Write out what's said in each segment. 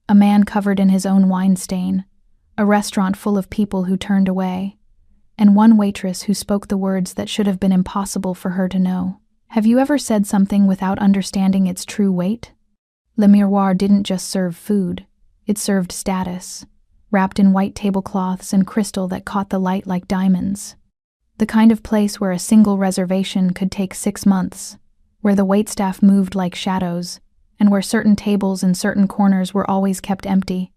A man covered in his own wine stain, a restaurant full of people who turned away, and one waitress who spoke the words that should have been impossible for her to know. Have you ever said something without understanding its true weight? Le Miroir didn't just serve food, it served status, wrapped in white tablecloths and crystal that caught the light like diamonds. The kind of place where a single reservation could take 6 months, where the waitstaff moved like shadows, and where certain tables in certain corners were always kept empty.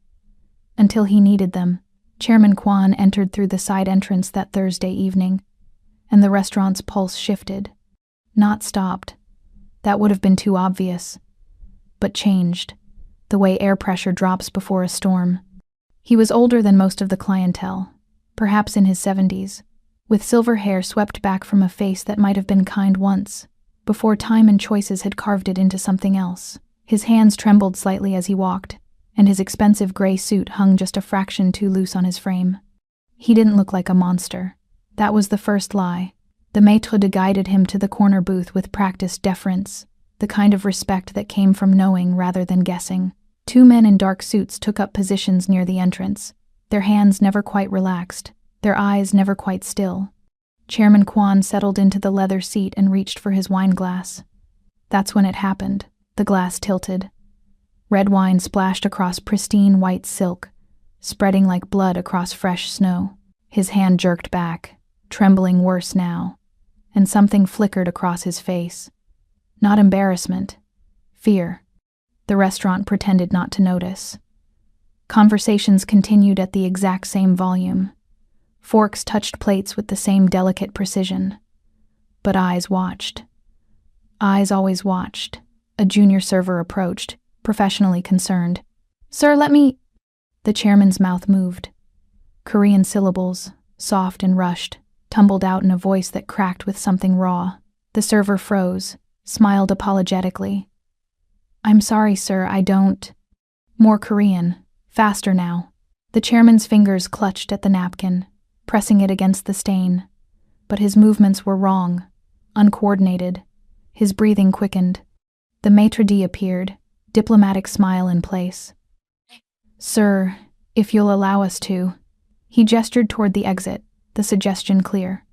Until he needed them, Chairman Kwan entered through the side entrance that Thursday evening, and the restaurant's pulse shifted. Not stopped. That would have been too obvious. But changed, the way air pressure drops before a storm. He was older than most of the clientele, perhaps in his 70s, with silver hair swept back from a face that might have been kind once, before time and choices had carved it into something else. His hands trembled slightly as he walked, and his expensive gray suit hung just a fraction too loose on his frame. He didn't look like a monster. That was the first lie. The maître d' guided him to the corner booth with practiced deference, the kind of respect that came from knowing rather than guessing. 2 men in dark suits took up positions near the entrance, their hands never quite relaxed, their eyes never quite still. Chairman Kwan settled into the leather seat and reached for his wine glass. That's when it happened. The glass tilted. Red wine splashed across pristine white silk, spreading like blood across fresh snow. His hand jerked back, trembling worse now, and something flickered across his face. Not embarrassment, fear. The restaurant pretended not to notice. Conversations continued at the exact same volume. Forks touched plates with the same delicate precision. But eyes watched. Eyes always watched. A junior server approached, professionally concerned. "Sir, let me—" The chairman's mouth moved. Korean syllables, soft and rushed, tumbled out in a voice that cracked with something raw. The server froze, smiled apologetically. "I'm sorry, sir, I don't—" More Korean, faster now. The chairman's fingers clutched at the napkin, pressing it against the stain. But his movements were wrong, uncoordinated. His breathing quickened. The maitre d' appeared, diplomatic smile in place. "Sir, if you'll allow us to." He gestured toward the exit, the suggestion clear.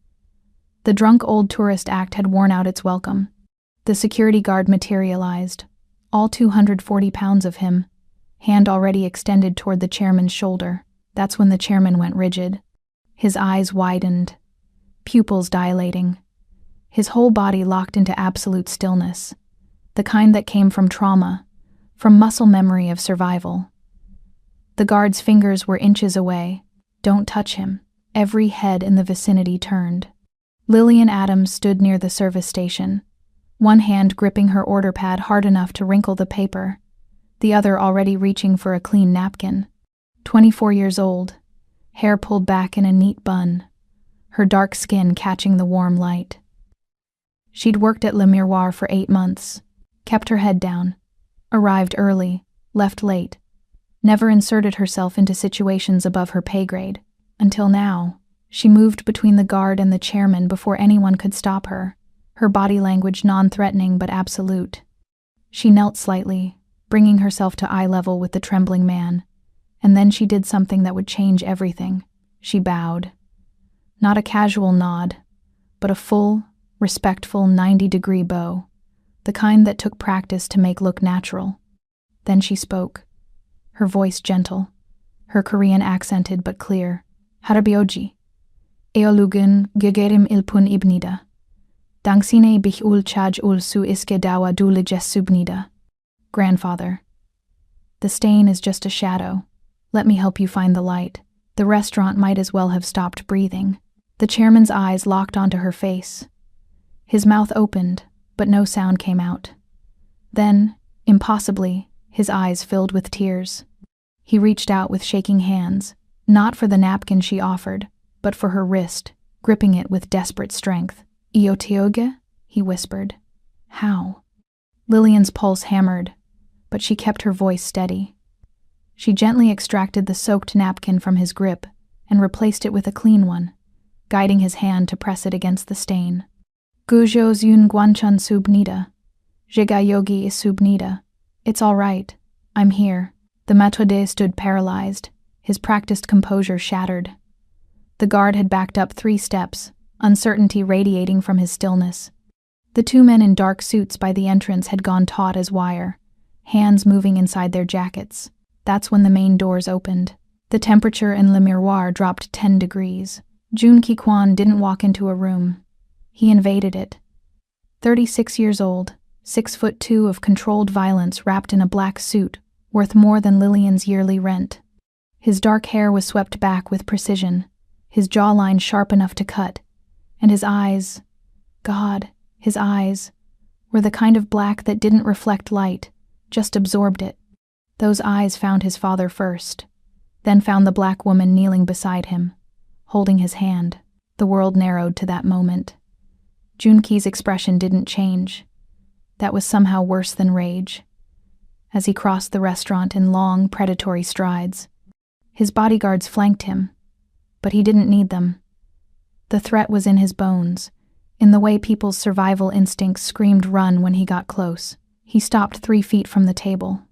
The drunk old tourist act had worn out its welcome. The security guard materialized, all 240 pounds of him, hand already extended toward the chairman's shoulder. That's when the chairman went rigid. His eyes widened, pupils dilating. His whole body locked into absolute stillness, the kind that came from trauma, from muscle memory of survival. The guard's fingers were inches away. "Don't touch him." Every head in the vicinity turned. Lillian Adams stood near the service station, one hand gripping her order pad hard enough to wrinkle the paper, the other already reaching for a clean napkin. 24 years old, hair pulled back in a neat bun, her dark skin catching the warm light. She'd worked at Le Miroir for 8 months, kept her head down, arrived early, left late, never inserted herself into situations above her pay grade. Until now, she moved between the guard and the chairman before anyone could stop her, her body language non-threatening but absolute. She knelt slightly, bringing herself to eye level with the trembling man, and then she did something that would change everything. She bowed. Not a casual nod, but a full, respectful 90-degree bow, the kind that took practice to make look natural. Then she spoke, her voice gentle, her Korean accented but clear. "Harabioji. Eolugun gegerim ilpun ibnida. Dangsine bich ul chaj ul su iske dawa dulijes subnida." Grandfather. "The stain is just a shadow. Let me help you find the light." The restaurant might as well have stopped breathing. The chairman's eyes locked onto her face. His mouth opened, but no sound came out. Then, impossibly, his eyes filled with tears. He reached out with shaking hands, not for the napkin she offered, but for her wrist, gripping it with desperate strength. "Iotioge?" he whispered. "How?" Lillian's pulse hammered, but she kept her voice steady. She gently extracted the soaked napkin from his grip and replaced it with a clean one, guiding his hand to press it against the stain. "Gujos yun guanchan subnida. Jigayogi is subnida. It's all right. I'm here." The maître stood paralyzed, his practiced composure shattered. The guard had backed up 3 steps, uncertainty radiating from his stillness. The 2 men in dark suits by the entrance had gone taut as wire, hands moving inside their jackets. That's when the main doors opened. The temperature in Le Miroir dropped 10 degrees. Jun Ki-kwan didn't walk into a room. He invaded it. 36 years old, 6'2" of controlled violence wrapped in a black suit, worth more than Lillian's yearly rent. His dark hair was swept back with precision, his jawline sharp enough to cut, and his eyes, God, his eyes, were the kind of black that didn't reflect light, just absorbed it. Those eyes found his father first, then found the black woman kneeling beside him, holding his hand. The world narrowed to that moment. Junki's expression didn't change. That was somehow worse than rage. As he crossed the restaurant in long, predatory strides, his bodyguards flanked him, but he didn't need them. The threat was in his bones, in the way people's survival instincts screamed run when he got close. He stopped 3 feet from the table,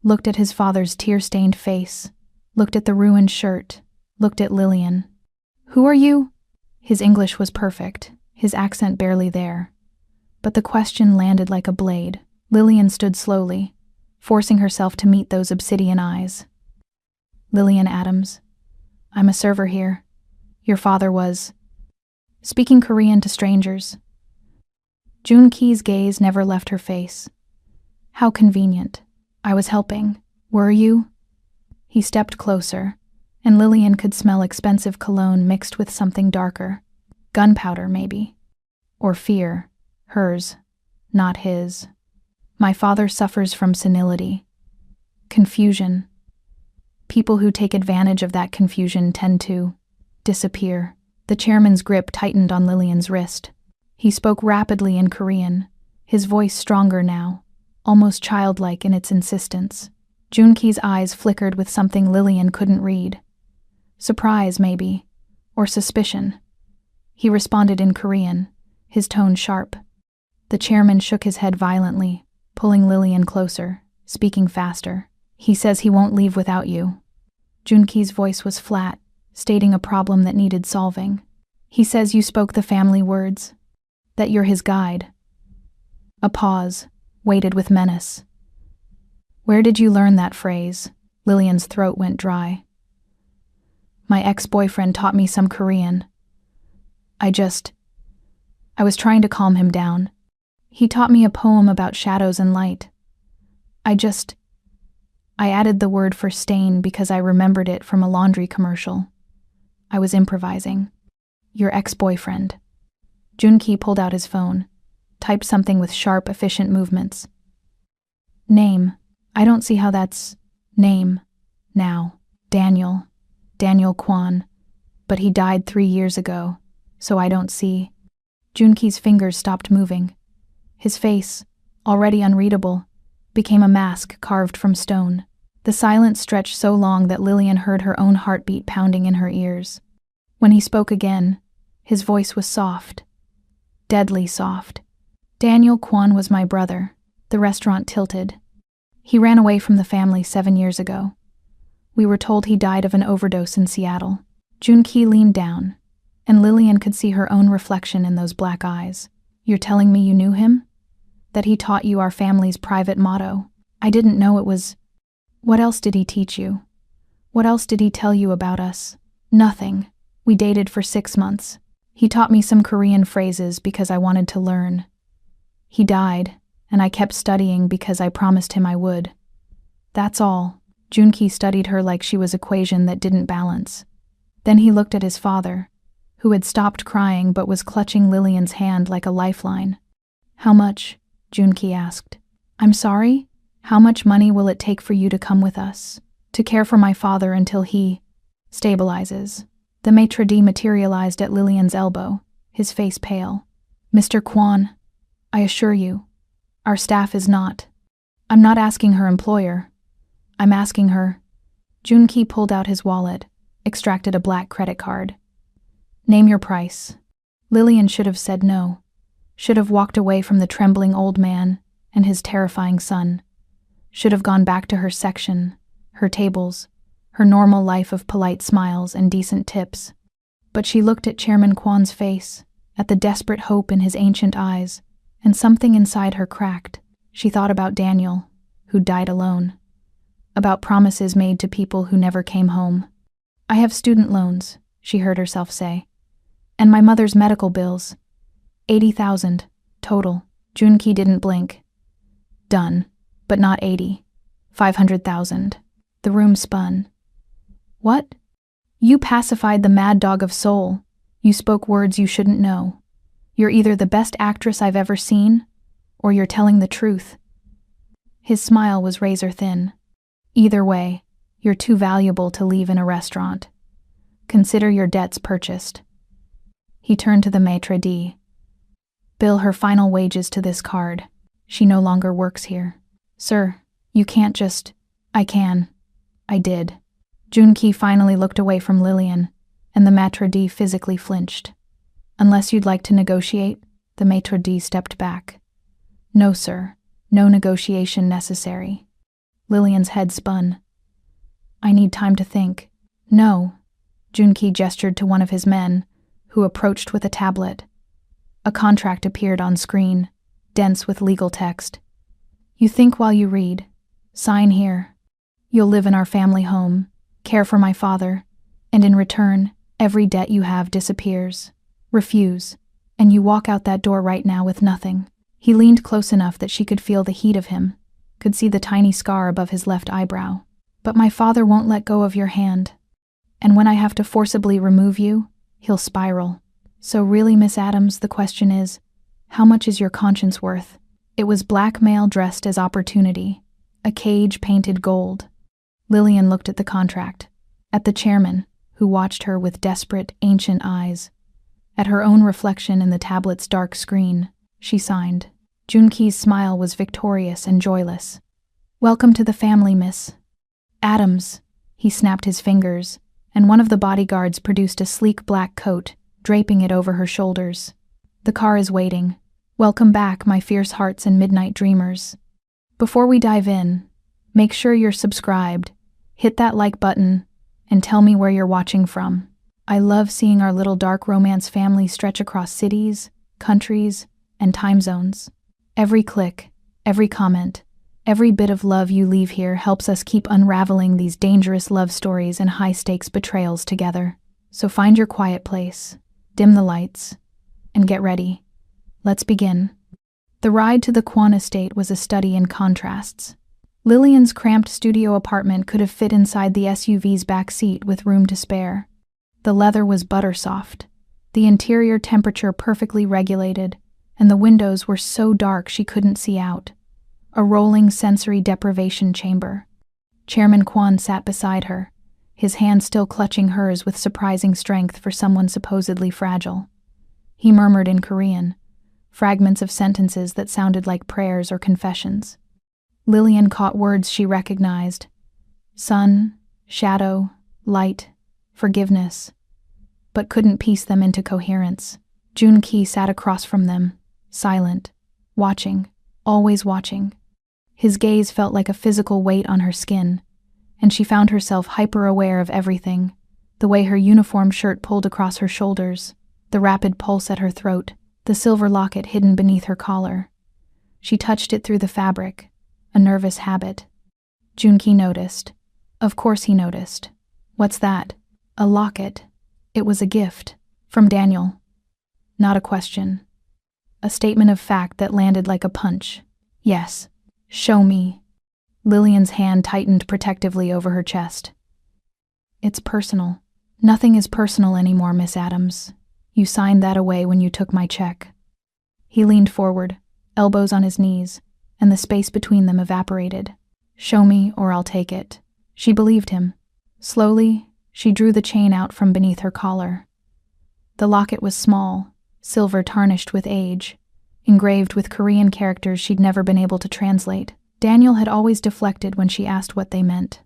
looked at his father's tear-stained face, looked at the ruined shirt, looked at Lillian. "Who are you?" His English was perfect, his accent barely there. But the question landed like a blade. Lillian stood slowly, forcing herself to meet those obsidian eyes. "Lillian Adams. I'm a server here. Your father was..." Speaking Korean to strangers. Junki's gaze never left her face. "How convenient. I was helping. Were you?" He stepped closer, and Lillian could smell expensive cologne mixed with something darker. Gunpowder, maybe. Or fear. Hers, not his. "My father suffers from senility. Confusion. People who take advantage of that confusion tend to disappear." The chairman's grip tightened on Lillian's wrist. He spoke rapidly in Korean, his voice stronger now, almost childlike in its insistence. Junki's eyes flickered with something Lillian couldn't read. Surprise, maybe, or suspicion. He responded in Korean, his tone sharp. The chairman shook his head violently, pulling Lillian closer, speaking faster. "He says he won't leave without you." Junki's voice was flat, stating a problem that needed solving. "He says you spoke the family words, that you're his guide." A pause, weighted with menace. "Where did you learn that phrase?" Lillian's throat went dry. "My ex-boyfriend taught me some Korean. I was trying to calm him down. He taught me a poem about shadows and light. I added the word for stain because I remembered it from a laundry commercial. I was improvising." "Your ex-boyfriend." Junki pulled out his phone, typed something with sharp, efficient movements. "Name. I don't see how that's name. Now. Daniel Kwan. But he died 3 years ago, so I don't see." Junki's fingers stopped moving. His face, already unreadable, became a mask carved from stone. The silence stretched so long that Lillian heard her own heartbeat pounding in her ears. When he spoke again, his voice was soft, deadly soft. "Daniel Kwan was my brother." The restaurant tilted. "He ran away from the family 7 years ago. We were told he died of an overdose in Seattle." Junki leaned down, and Lillian could see her own reflection in those black eyes. "You're telling me you knew him? That he taught you our family's private motto? I didn't know it was..." "What else did he teach you? What else did he tell you about us?" "Nothing. We dated for 6 months. He taught me some Korean phrases because I wanted to learn. He died, and I kept studying because I promised him I would. That's all." Junki studied her like she was an equation that didn't balance. Then he looked at his father, who had stopped crying but was clutching Lillian's hand like a lifeline. "How much?" Junki asked. "I'm sorry? How much money will it take for you to come with us? To care for my father until he stabilizes?" The maitre d' materialized at Lillian's elbow, his face pale. "Mr. Kwan, I assure you, our staff is not..." "I'm not asking her employer. I'm asking her..." Junki pulled out his wallet, extracted a black credit card. "Name your price." Lillian should have said no, should have walked away from the trembling old man and his terrifying son, should have gone back to her section, her tables, her normal life of polite smiles and decent tips. But she looked at Chairman Kwan's face, at the desperate hope in his ancient eyes, and something inside her cracked. She thought about Daniel, who died alone, about promises made to people who never came home. "I have student loans," she heard herself say, "and my mother's medical bills. 80,000, total." Junki didn't blink. "Done, but not 80. 500,000. The room spun. "What? You pacified the mad dog of soul. You spoke words you shouldn't know. You're either the best actress I've ever seen, or you're telling the truth." His smile was razor thin. "Either way, you're too valuable to leave in a restaurant. Consider your debts purchased." He turned to the maitre d'. "Bill her final wages to this card. She no longer works here." "Sir, you can't just—" "I can. I did." Junki finally looked away from Lillian, and the maitre d' physically flinched. "Unless you'd like to negotiate," the maitre d' stepped back. "No, sir. No negotiation necessary." Lillian's head spun. "I need time to think." "No." Junki gestured to one of his men, who approached with a tablet. A contract appeared on screen, dense with legal text. "You think while you read. Sign here. You'll live in our family home, care for my father, and in return, every debt you have disappears. Refuse, and you walk out that door right now with nothing." He leaned close enough that she could feel the heat of him, could see the tiny scar above his left eyebrow. "But my father won't let go of your hand. And when I have to forcibly remove you, he'll spiral. So really, Miss Adams, the question is, how much is your conscience worth?" It was blackmail dressed as opportunity, a cage painted gold. Lillian looked at the contract, at the chairman, who watched her with desperate, ancient eyes, at her own reflection in the tablet's dark screen. She signed. Junki's smile was victorious and joyless. "Welcome to the family, Miss Adams." He snapped his fingers, and one of the bodyguards produced a sleek black coat, draping it over her shoulders. "The car is waiting. Welcome back, my fierce hearts and midnight dreamers. Before we dive in, make sure you're subscribed, hit that like button, and tell me where you're watching from. I love seeing our little dark romance family stretch across cities, countries, and time zones. Every click, every comment, every bit of love you leave here helps us keep unraveling these dangerous love stories and high-stakes betrayals together. So find your quiet place, dim the lights, and get ready. Let's begin." The ride to the Kwan estate was a study in contrasts. Lillian's cramped studio apartment could have fit inside the SUV's back seat with room to spare. The leather was butter-soft, the interior temperature perfectly regulated, and the windows were so dark she couldn't see out. A rolling sensory deprivation chamber. Chairman Kwan sat beside her, his hand still clutching hers with surprising strength for someone supposedly fragile. He murmured in Korean, fragments of sentences that sounded like prayers or confessions. Lillian caught words she recognized: sun, shadow, light, forgiveness, but couldn't piece them into coherence. Junki sat across from them, silent, watching, always watching. His gaze felt like a physical weight on her skin, and she found herself hyper-aware of everything: the way her uniform shirt pulled across her shoulders, the rapid pulse at her throat, the silver locket hidden beneath her collar. She touched it through the fabric, a nervous habit. Junki noticed. Of course he noticed. "What's that?" "A locket." It was a gift. From Daniel. Not a question. A statement of fact that landed like a punch. "Yes." "Show me." Lillian's hand tightened protectively over her chest. "It's personal." "Nothing is personal anymore, Miss Adams. You signed that away when you took my check." He leaned forward, elbows on his knees, and the space between them evaporated. "Show me, or I'll take it." She believed him. Slowly, she drew the chain out from beneath her collar. The locket was small, silver tarnished with age, engraved with Korean characters she'd never been able to translate. Daniel had always deflected when she asked what they meant.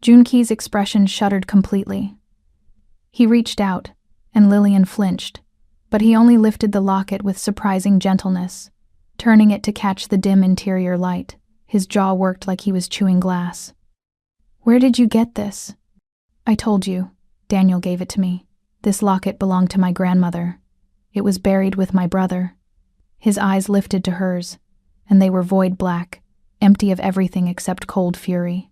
Junki's expression shuddered completely. He reached out, and Lillian flinched, but he only lifted the locket with surprising gentleness, turning it to catch the dim interior light. His jaw worked like he was chewing glass. Where did you get this? I told you. Daniel gave it to me. This locket belonged to my grandmother. It was buried with my brother. His eyes lifted to hers, and they were void black, empty of everything except cold fury.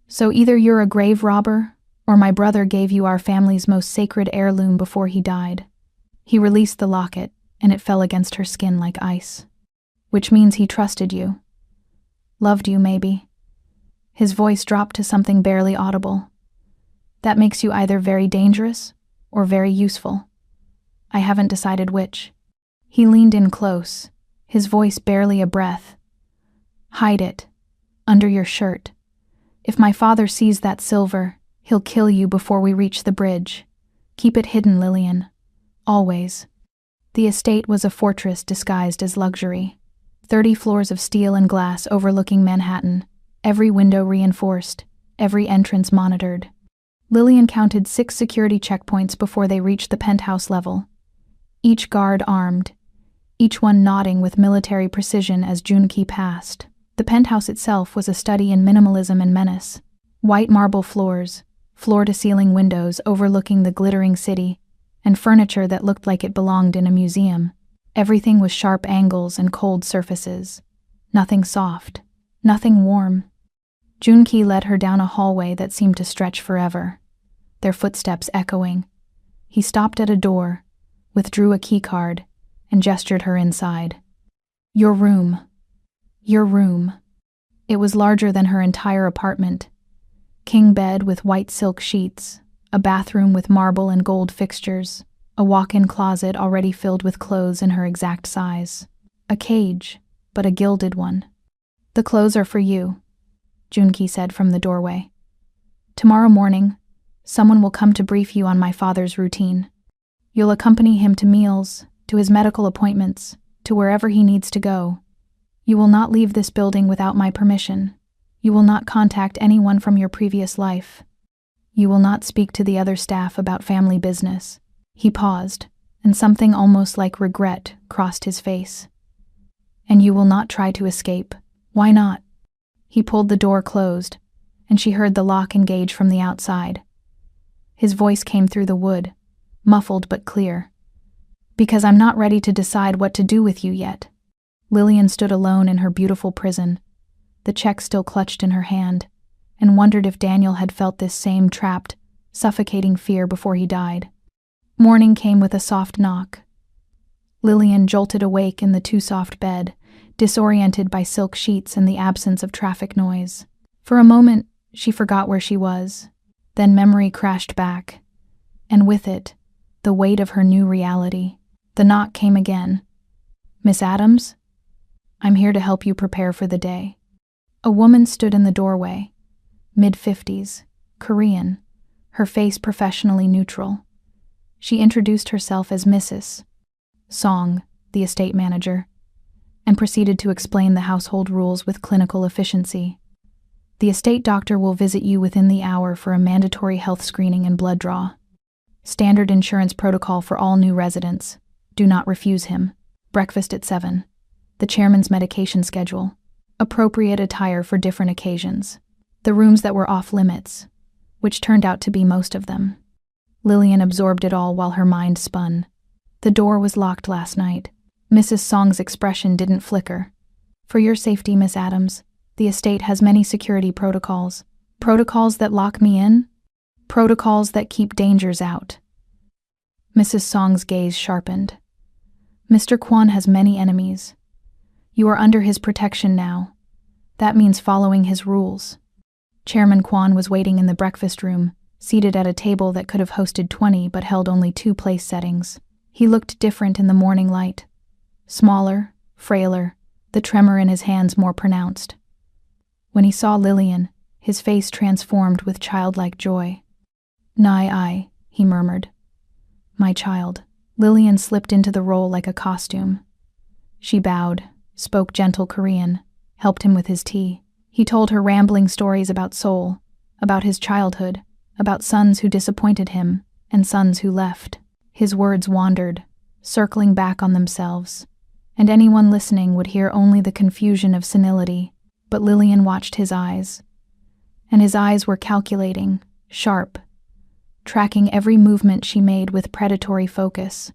So either you're a grave robber, or my brother gave you our family's most sacred heirloom before he died. He released the locket, and it fell against her skin like ice. Which means he trusted you. Loved you, maybe. His voice dropped to something barely audible. That makes you either very dangerous or very useful. I haven't decided which. He leaned in close, his voice barely a breath. Hide it. Under your shirt. If my father sees that silver, he'll kill you before we reach the bridge. Keep it hidden, Lillian. Always. The estate was a fortress disguised as luxury. 30 floors of steel and glass overlooking Manhattan, every window reinforced, every entrance monitored. Lillian counted 6 security checkpoints before they reached the penthouse level. Each guard armed, each one nodding with military precision as Junki passed. The penthouse itself was a study in minimalism and menace. White marble floors, floor-to-ceiling windows overlooking the glittering city, and furniture that looked like it belonged in a museum. Everything was sharp angles and cold surfaces. Nothing soft, nothing warm. Junki led her down a hallway that seemed to stretch forever, their footsteps echoing. He stopped at a door, withdrew a keycard, and gestured her inside. Your room. Your room. It was larger than her entire apartment. King bed with white silk sheets, a bathroom with marble and gold fixtures, a walk-in closet already filled with clothes in her exact size. A cage, but a gilded one. The clothes are for you, Junki said from the doorway. Tomorrow morning, someone will come to brief you on my father's routine. You'll accompany him to meals, to his medical appointments, to wherever he needs to go. You will not leave this building without my permission. You will not contact anyone from your previous life. You will not speak to the other staff about family business. He paused, and something almost like regret crossed his face. And you will not try to escape. Why not? He pulled the door closed, and she heard the lock engage from the outside. His voice came through the wood, muffled but clear. Because I'm not ready to decide what to do with you yet. Lillian stood alone in her beautiful prison, the check still clutched in her hand, and wondered if Daniel had felt this same trapped, suffocating fear before he died. Morning came with a soft knock. Lillian jolted awake in the too-soft bed, disoriented by silk sheets and the absence of traffic noise. For a moment, she forgot where she was. Then memory crashed back, and with it, the weight of her new reality. The knock came again. Miss Adams? I'm here to help you prepare for the day. A woman stood in the doorway, mid-50s, Korean, her face professionally neutral. She introduced herself as Mrs. Song, the estate manager, and proceeded to explain the household rules with clinical efficiency. The estate doctor will visit you within the hour for a mandatory health screening and blood draw. Standard insurance protocol for all new residents. Do not refuse him. Breakfast at 7. The chairman's medication schedule. Appropriate attire for different occasions. The rooms that were off limits, which turned out to be most of them. Lillian absorbed it all while her mind spun. The door was locked last night. Mrs. Song's expression didn't flicker. For your safety, Miss Adams, the estate has many security protocols. Protocols that lock me in? Protocols that keep dangers out. Mrs. Song's gaze sharpened. Mr. Kwon has many enemies. You are under his protection now. That means following his rules. Chairman Kwon was waiting in the breakfast room, seated at a table that could have hosted 20 but held only 2 place settings. He looked different in the morning light. Smaller, frailer, the tremor in his hands more pronounced. When he saw Lillian, his face transformed with childlike joy. "Nai," he murmured. "My child." Lillian slipped into the role like a costume. She bowed, spoke gentle Korean, helped him with his tea. He told her rambling stories about Seoul, about his childhood, about sons who disappointed him, and sons who left. His words wandered, circling back on themselves, and anyone listening would hear only the confusion of senility, but Lillian watched his eyes, and his eyes were calculating, sharp, tracking every movement she made with predatory focus.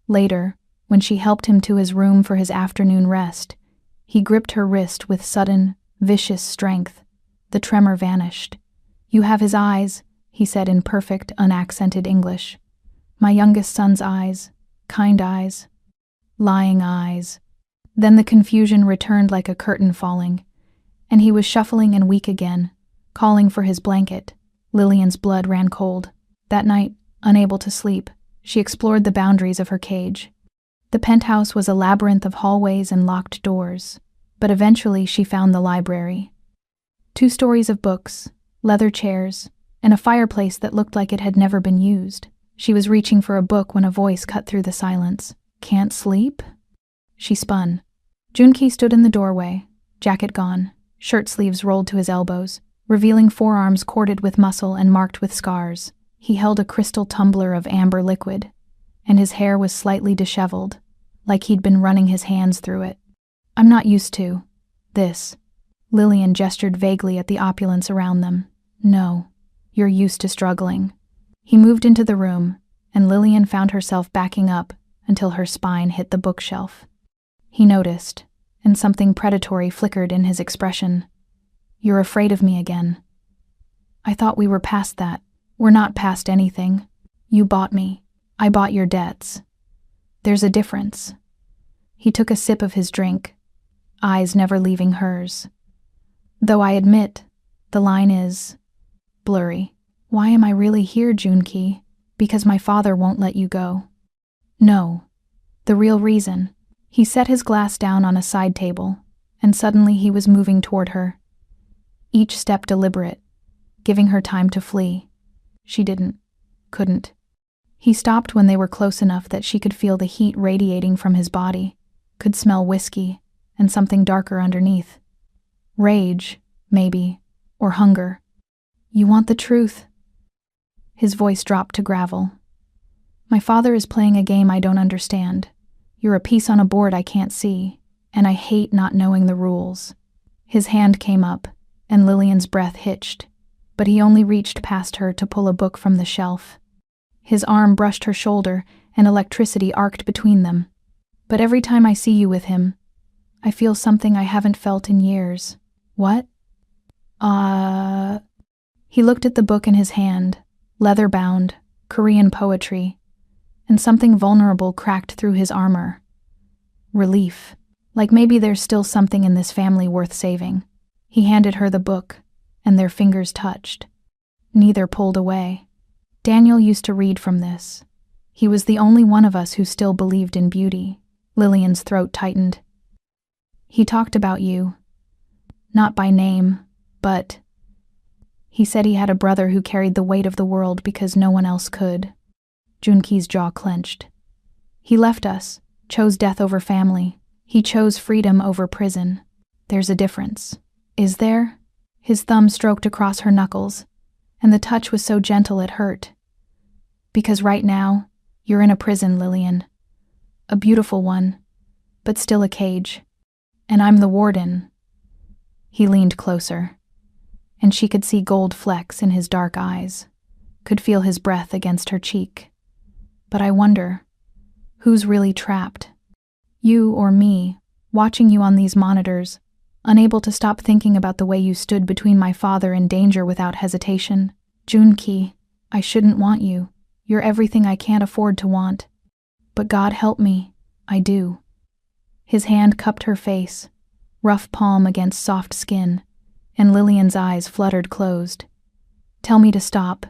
Later, when she helped him to his room for his afternoon rest, he gripped her wrist with sudden, vicious strength. The tremor vanished. "You have his eyes," he said in perfect, unaccented English. "My youngest son's eyes, kind eyes, lying eyes." Then the confusion returned like a curtain falling, and he was shuffling and weak again, calling for his blanket. Lillian's blood ran cold. That night, unable to sleep, she explored the boundaries of her cage. The penthouse was a labyrinth of hallways and locked doors, but eventually she found the library. 2 stories of books, leather chairs, and a fireplace that looked like it had never been used. She was reaching for a book when a voice cut through the silence. "Can't sleep?" She spun. Junki stood in the doorway, jacket gone, shirt sleeves rolled to his elbows, revealing forearms corded with muscle and marked with scars. He held a crystal tumbler of amber liquid, and his hair was slightly disheveled, like he'd been running his hands through it. "I'm not used to this." Lillian gestured vaguely at the opulence around them. "No, you're used to struggling." He moved into the room, and Lillian found herself backing up until her spine hit the bookshelf. He noticed, and something predatory flickered in his expression. "You're afraid of me again." "I thought we were past that." "We're not past anything. You bought me. I bought your debts. There's a difference." He took a sip of his drink, eyes never leaving hers. "Though I admit, the line is blurry." "Why am I really here, Junki? Because my father won't let you go." "No. The real reason." He set his glass down on a side table, and suddenly he was moving toward her. Each step deliberate, giving her time to flee. She couldn't. He stopped when they were close enough that she could feel the heat radiating from his body, could smell whiskey and something darker underneath. Rage, maybe, or hunger. "You want the truth?" His voice dropped to gravel. "My father is playing a game I don't understand. You're a piece on a board I can't see, and I hate not knowing the rules." His hand came up, and Lillian's breath hitched, but he only reached past her to pull a book from the shelf. His arm brushed her shoulder, and electricity arced between them. "But every time I see you with him, I feel something I haven't felt in years." "What?" He looked at the book in his hand, leather-bound, Korean poetry, and something vulnerable cracked through his armor. Relief. Like maybe there's still something in this family worth saving. He handed her the book, and their fingers touched. Neither pulled away. "Daniel used to read from this. He was the only one of us who still believed in beauty." Lillian's throat tightened. "He talked about you. Not by name, but he said he had a brother who carried the weight of the world because no one else could." Junki's jaw clenched. "He left us, chose death over family. He chose freedom over prison. There's a difference." "Is there?" His thumb stroked across her knuckles, and the touch was so gentle it hurt. "Because right now, you're in a prison, Lillian. A beautiful one, but still a cage. And I'm the warden." He leaned closer, and she could see gold flecks in his dark eyes, could feel his breath against her cheek. "But I wonder, who's really trapped? You or me, watching you on these monitors, unable to stop thinking about the way you stood between my father and danger without hesitation. Junki, I shouldn't want you. You're everything I can't afford to want. But God help me, I do." His hand cupped her face, rough palm against soft skin, and Lillian's eyes fluttered closed. "Tell me to stop.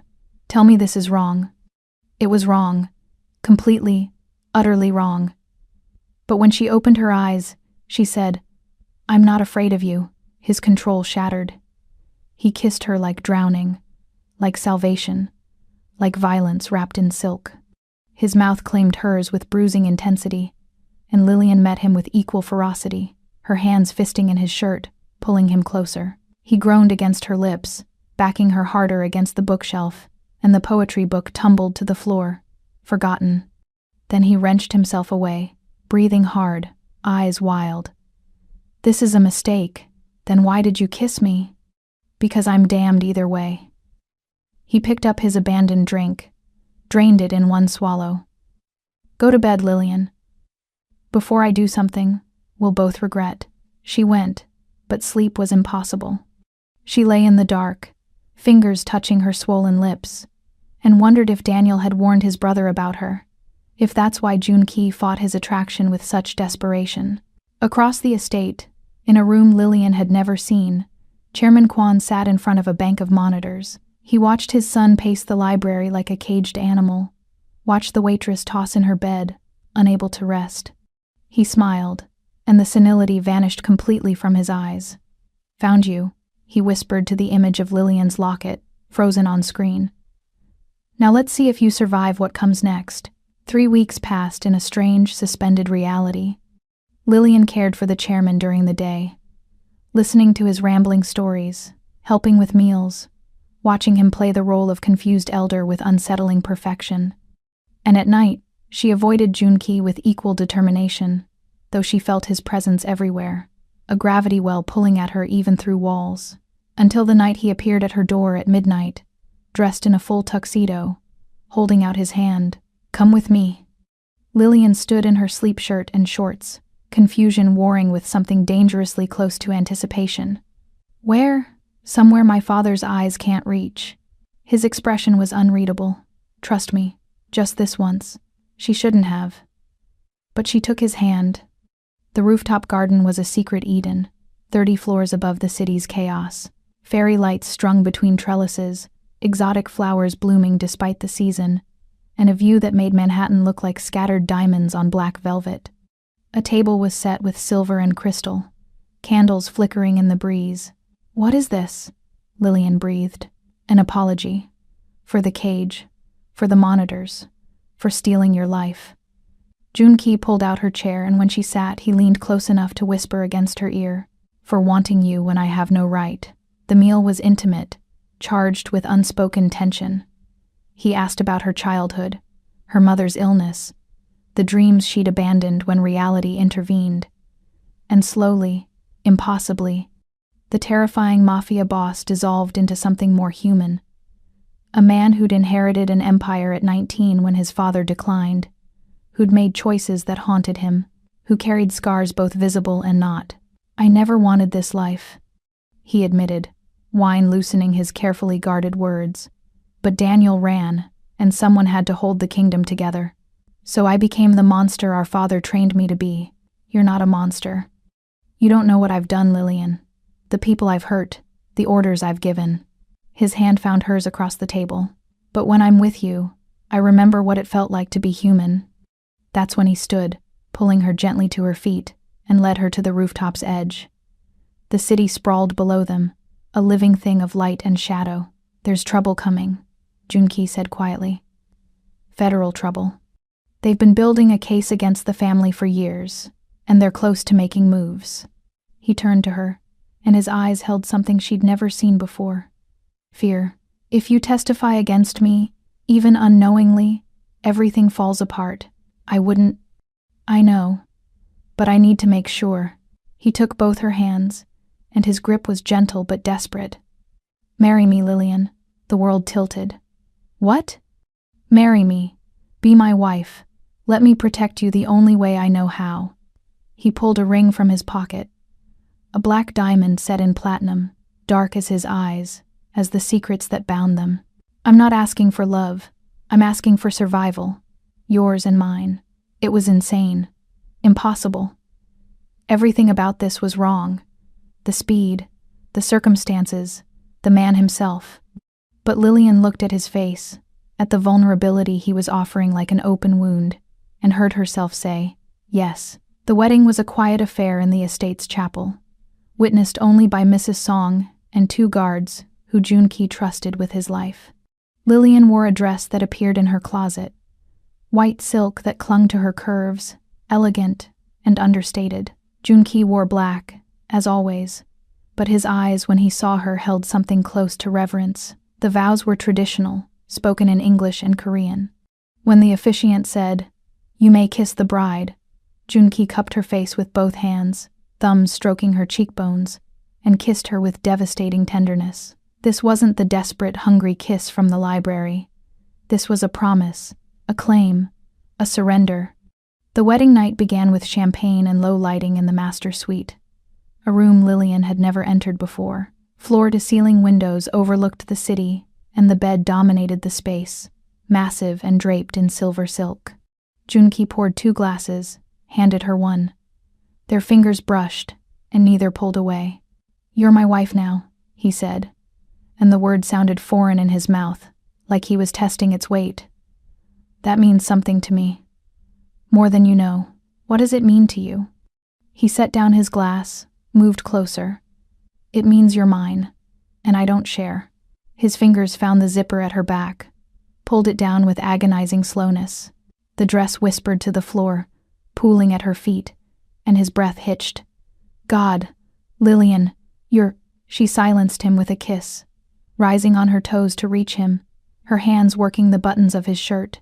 Tell me this is wrong." It was wrong. Completely, utterly wrong. But when she opened her eyes, she said, "I'm not afraid of you." His control shattered. He kissed her like drowning, like salvation, like violence wrapped in silk. His mouth claimed hers with bruising intensity, and Lillian met him with equal ferocity, her hands fisting in his shirt, pulling him closer. He groaned against her lips, backing her harder against the bookshelf, and the poetry book tumbled to the floor, forgotten. Then he wrenched himself away, breathing hard, eyes wild. "This is a mistake. Then why did you kiss me?" Because I'm damned either way. He picked up his abandoned drink, drained it in one swallow. Go to bed, Lillian. Before I do something we'll both regret. She went, but sleep was impossible. She lay in the dark, fingers touching her swollen lips, and wondered if Daniel had warned his brother about her, if that's why Junki fought his attraction with such desperation. Across the estate, in a room Lillian had never seen, Chairman Kwan sat in front of a bank of monitors. He watched his son pace the library like a caged animal, watched the waitress toss in her bed, unable to rest. He smiled, and the senility vanished completely from his eyes. Found you, he whispered to the image of Lillian's locket, frozen on screen. Now let's see if you survive what comes next. 3 weeks passed in a strange, suspended reality. Lillian cared for the chairman during the day, listening to his rambling stories, helping with meals, watching him play the role of confused elder with unsettling perfection. And at night, she avoided Junki with equal determination, though she felt his presence everywhere, a gravity well pulling at her even through walls, until the night he appeared at her door at midnight, dressed in a full tuxedo, holding out his hand. Come with me. Lillian stood in her sleep shirt and shorts, confusion warring with something dangerously close to anticipation. Where? Somewhere my father's eyes can't reach. His expression was unreadable. Trust me, just this once. She shouldn't have. But she took his hand. The rooftop garden was a secret Eden, 30 floors above the city's chaos. Fairy lights strung between trellises, exotic flowers blooming despite the season, and a view that made Manhattan look like scattered diamonds on black velvet. A table was set with silver and crystal, candles flickering in the breeze. What is this? Lillian breathed. An apology. For the cage. For the monitors. For stealing your life. Junki pulled out her chair, and when she sat, he leaned close enough to whisper against her ear. For wanting you when I have no right. The meal was intimate, charged with unspoken tension. He asked about her childhood, her mother's illness, the dreams she'd abandoned when reality intervened. And slowly, impossibly, the terrifying Mafia boss dissolved into something more human. A man who'd inherited an empire at 19 when his father declined, who'd made choices that haunted him, who carried scars both visible and not. I never wanted this life, he admitted, wine loosening his carefully guarded words. But Daniel ran, and someone had to hold the kingdom together. So I became the monster our father trained me to be. You're not a monster. You don't know what I've done, Lillian. The people I've hurt, the orders I've given. His hand found hers across the table. But when I'm with you, I remember what it felt like to be human. That's when he stood, pulling her gently to her feet, and led her to the rooftop's edge. The city sprawled below them, a living thing of light and shadow. There's trouble coming, Junki said quietly. Federal trouble. They've been building a case against the family for years, and they're close to making moves. He turned to her, and his eyes held something she'd never seen before. Fear. If you testify against me, even unknowingly, everything falls apart. I wouldn't. I know. But I need to make sure. He took both her hands, and his grip was gentle but desperate. Marry me, Lillian. The world tilted. What? Marry me. Be my wife. Let me protect you the only way I know how. He pulled a ring from his pocket. A black diamond set in platinum, dark as his eyes, as the secrets that bound them. I'm not asking for love. I'm asking for survival. Yours and mine. It was insane. Impossible. Everything about this was wrong. The speed, the circumstances, the man himself. But Lillian looked at his face, at the vulnerability he was offering like an open wound, and heard herself say, yes. The wedding was a quiet affair in the estate's chapel, witnessed only by Mrs. Song and 2 guards who Junki trusted with his life. Lillian wore a dress that appeared in her closet, white silk that clung to her curves, elegant and understated. Junki wore black, as always, but his eyes when he saw her held something close to reverence. The vows were traditional, spoken in English and Korean. When the officiant said, "You may kiss the bride," Junki cupped her face with both hands, thumbs stroking her cheekbones, and kissed her with devastating tenderness. This wasn't the desperate, hungry kiss from the library. This was a promise, a claim, a surrender. The wedding night began with champagne and low lighting in the master suite, a room Lillian had never entered before. Floor-to-ceiling windows overlooked the city, and the bed dominated the space, massive and draped in silver silk. Junki poured 2 glasses, handed her one. Their fingers brushed, and neither pulled away. "You're my wife now," he said, and the word sounded foreign in his mouth, like he was testing its weight. "That means something to me. More than you know. What does it mean to you?" He set down his glass, moved closer. "It means you're mine, and I don't share." His fingers found the zipper at her back, pulled it down with agonizing slowness. The dress whispered to the floor, pooling at her feet, and his breath hitched. "God, Lillian, you're—" She silenced him with a kiss, rising on her toes to reach him, her hands working the buttons of his shirt.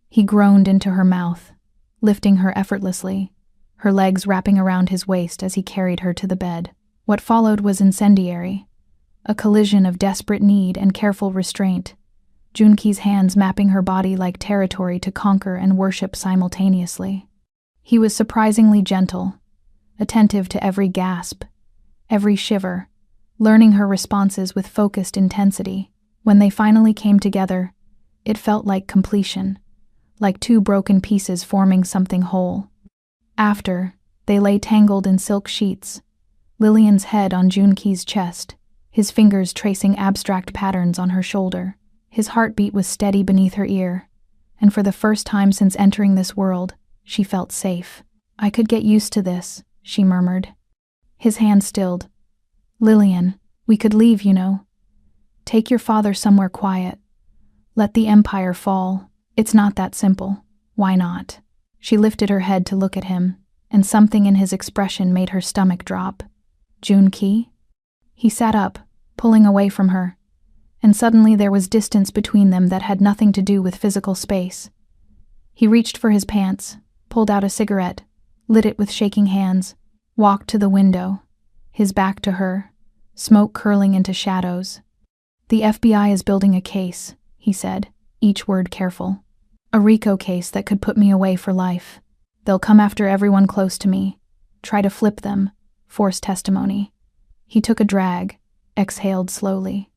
He groaned into her mouth, lifting her effortlessly, her legs wrapping around his waist as he carried her to the bed. What followed was incendiary, a collision of desperate need and careful restraint, Junki's hands mapping her body like territory to conquer and worship simultaneously. He was surprisingly gentle, attentive to every gasp, every shiver, learning her responses with focused intensity. When they finally came together, it felt like completion, like 2 broken pieces forming something whole. After, they lay tangled in silk sheets, Lillian's head on Junki's chest, his fingers tracing abstract patterns on her shoulder. His heartbeat was steady beneath her ear, and for the first time since entering this world, she felt safe. "I could get used to this," she murmured. His hand stilled. "Lillian, we could leave, you know. Take your father somewhere quiet. Let the empire fall. It's not that simple. Why not?" She lifted her head to look at him, and something in his expression made her stomach drop. "Junki?" He sat up, pulling away from her, and suddenly there was distance between them that had nothing to do with physical space. He reached for his pants, pulled out a cigarette, lit it with shaking hands, walked to the window, his back to her, smoke curling into shadows. "The FBI is building a case," he said, each word careful. "A RICO case that could put me away for life. They'll come after everyone close to me, try to flip them, force testimony." He took a drag, exhaled slowly.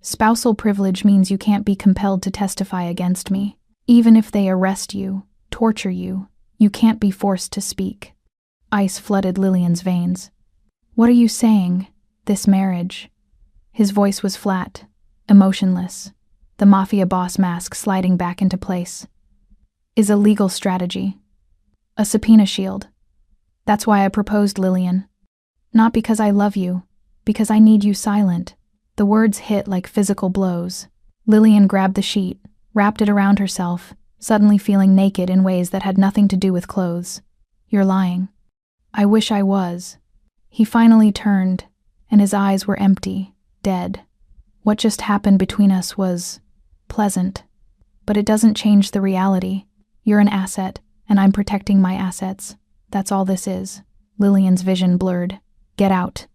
"Spousal privilege means you can't be compelled to testify against me. Even if they arrest you, torture you, you can't be forced to speak." Ice flooded Lillian's veins. "What are you saying? This marriage?" His voice was flat, emotionless, the Mafia boss mask sliding back into place. "Is a legal strategy. A subpoena shield. That's why I proposed, Lillian. Not because I love you, because I need you silent." The words hit like physical blows. Lillian grabbed the sheet, wrapped it around herself, suddenly feeling naked in ways that had nothing to do with clothes. "You're lying." "I wish I was." He finally turned, and his eyes were empty, dead. "What just happened between us was pleasant, but it doesn't change the reality. You're an asset, and I'm protecting my assets. That's all this is." Lillian's vision blurred. "Get out."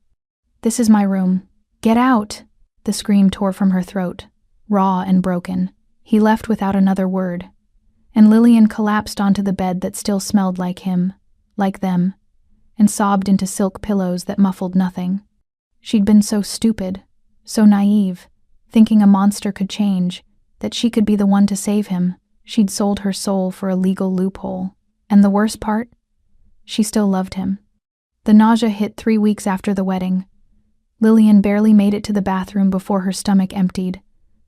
"This is my room." "Get out!" The scream tore from her throat, raw and broken. He left without another word, and Lillian collapsed onto the bed that still smelled like him, like them, and sobbed into silk pillows that muffled nothing. She'd been so stupid, so naive, thinking a monster could change, that she could be the one to save him. She'd sold her soul for a legal loophole. And the worst part? She still loved him. The nausea hit 3 weeks after the wedding. Lillian barely made it to the bathroom before her stomach emptied,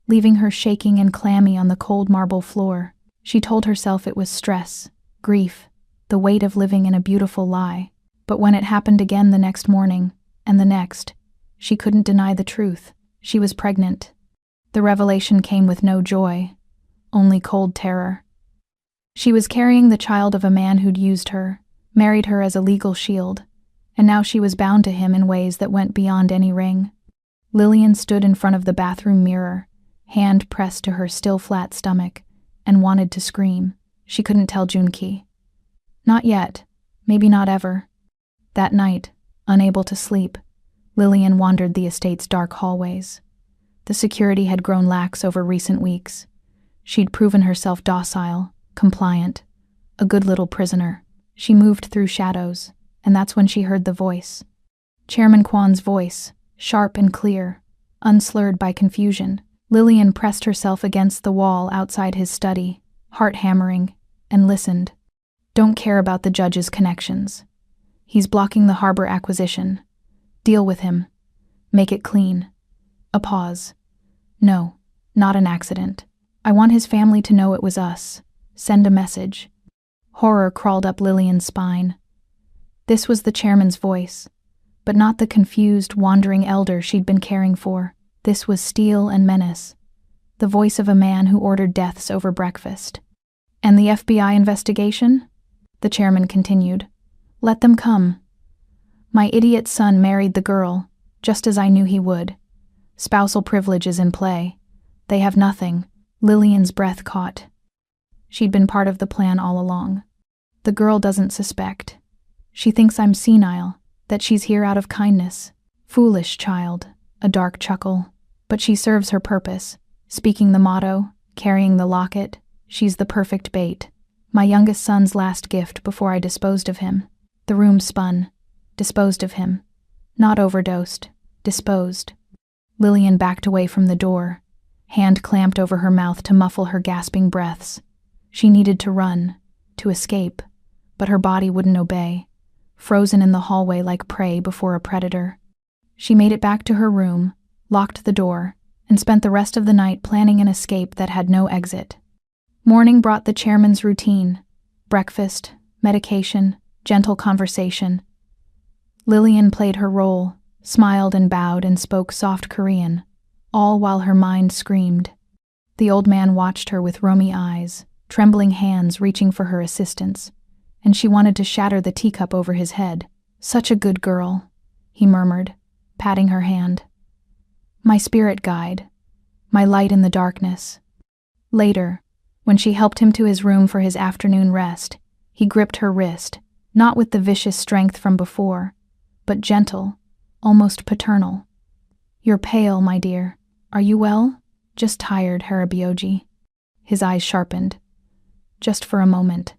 leaving her shaking and clammy on the cold marble floor. She told herself it was stress, grief, the weight of living in a beautiful lie. But when it happened again the next morning, and the next, she couldn't deny the truth. She was pregnant. The revelation came with no joy, only cold terror. She was carrying the child of a man who'd used her, married her as a legal shield, and now she was bound to him in ways that went beyond any ring. Lillian stood in front of the bathroom mirror, hand pressed to her still flat stomach, and wanted to scream. She couldn't tell Junki. Not yet, maybe not ever. That night, unable to sleep, Lillian wandered the estate's dark hallways. The security had grown lax over recent weeks. She'd proven herself docile, compliant, a good little prisoner. She moved through shadows, and that's when she heard the voice. Chairman Kwan's voice, sharp and clear, unslurred by confusion. Lillian pressed herself against the wall outside his study, heart hammering, and listened. Don't care about the judge's connections. He's blocking the harbor acquisition. Deal with him. Make it clean. A pause. No, not an accident. I want his family to know it was us. Send a message. Horror crawled up Lillian's spine. This was the chairman's voice, but not the confused, wandering elder she'd been caring for. This was steel and menace, the voice of a man who ordered deaths over breakfast. And the FBI investigation? The chairman continued. Let them come. My idiot son married the girl, just as I knew he would. Spousal privilege is in play. They have nothing. Lillian's breath caught. She'd been part of the plan all along. The girl doesn't suspect. She thinks I'm senile, that she's here out of kindness. Foolish child, a dark chuckle. But she serves her purpose, speaking the motto, carrying the locket. She's the perfect bait. My youngest son's last gift before I disposed of him. The room spun. Disposed of him. Not overdosed. Disposed. Lillian backed away from the door, hand clamped over her mouth to muffle her gasping breaths. She needed to run, to escape, but her body wouldn't obey, frozen in the hallway like prey before a predator. She made it back to her room, locked the door, and spent the rest of the night planning an escape that had no exit. Morning brought the chairman's routine: breakfast, medication, gentle conversation. Lillian played her role, smiled and bowed and spoke soft Korean, all while her mind screamed. The old man watched her with roamy eyes, trembling hands reaching for her assistance, and she wanted to shatter the teacup over his head. Such a good girl, he murmured, patting her hand. My spirit guide, my light in the darkness. Later, when she helped him to his room for his afternoon rest, he gripped her wrist, not with the vicious strength from before, but gentle, almost paternal. You're pale, my dear. Are you well? Just tired, Harabioji. His eyes sharpened. Just for a moment.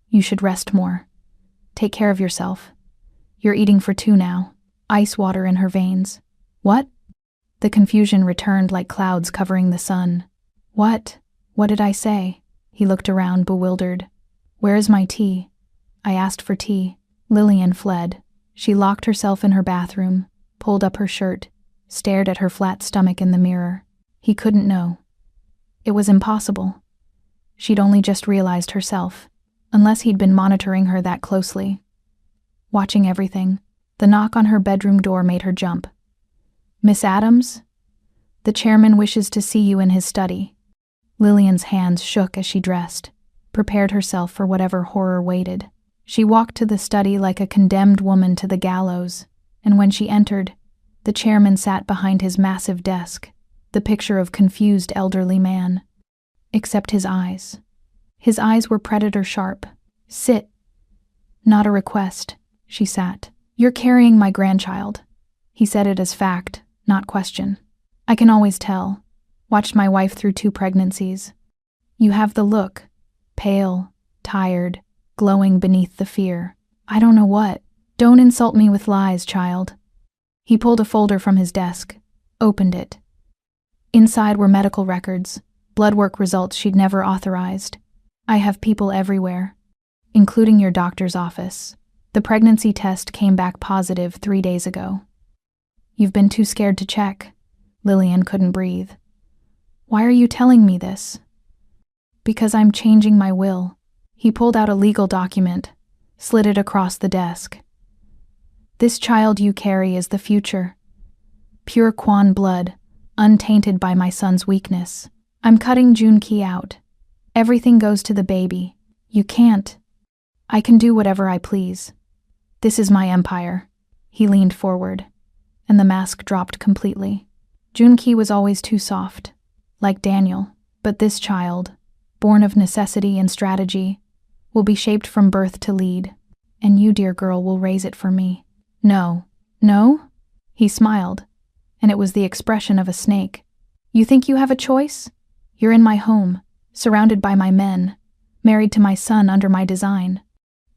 You should rest more. Take care of yourself. You're eating for two now. Ice water in her veins. What? The confusion returned like clouds covering the sun. What? What did I say? He looked around, bewildered. Where is my tea? I asked for tea. Lillian fled. She locked herself in her bathroom, pulled up her shirt, stared at her flat stomach in the mirror. He couldn't know. It was impossible. She'd only just realized herself, unless he'd been monitoring her that closely. Watching everything. The knock on her bedroom door made her jump. Miss Adams? The chairman wishes to see you in his study. Lillian's hands shook as she dressed, prepared herself for whatever horror waited. She walked to the study like a condemned woman to the gallows, and when she entered, the chairman sat behind his massive desk, the picture of confused elderly man. Except his eyes. His eyes were predator sharp. Sit. Not a request. She sat. You're carrying my grandchild. He said it as fact, not question. I can always tell. Watched my wife through 2 pregnancies. You have the look. Pale, tired, glowing beneath the fear. I don't know what. Don't insult me with lies, child. He pulled a folder from his desk, opened it. Inside were medical records, blood work results she'd never authorized. I have people everywhere, including your doctor's office. The pregnancy test came back positive 3 days ago. You've been too scared to check. Lillian couldn't breathe. Why are you telling me this? Because I'm changing my will. He pulled out a legal document, slid it across the desk. This child you carry is the future. Pure Kwan blood, untainted by my son's weakness. I'm cutting Junki out. Everything goes to the baby. You can't. I can do whatever I please. This is my empire. He leaned forward, and the mask dropped completely. Junki was always too soft, like Daniel, but this child, born of necessity and strategy, will be shaped from birth to lead, and you, dear girl, will raise it for me. No. No? He smiled, and it was the expression of a snake. You think you have a choice? You're in my home, surrounded by my men, married to my son under my design.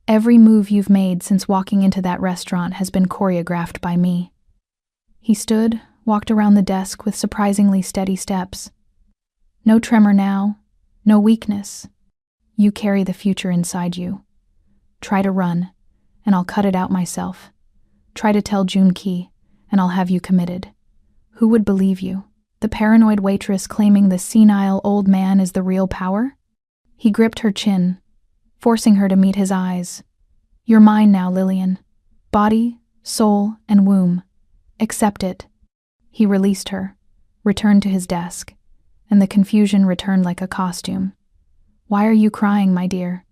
Every move you've made since walking into that restaurant has been choreographed by me. He stood, walked around the desk with surprisingly steady steps. No tremor now, no weakness. You carry the future inside you. Try to run, and I'll cut it out myself. Try to tell Junki, and I'll have you committed. Who would believe you? The paranoid waitress claiming the senile old man is the real power? He gripped her chin, forcing her to meet his eyes. You're mine now, Lillian. Body, soul, and womb. Accept it. He released her, returned to his desk, and the confusion returned like a costume. Why are you crying, my dear?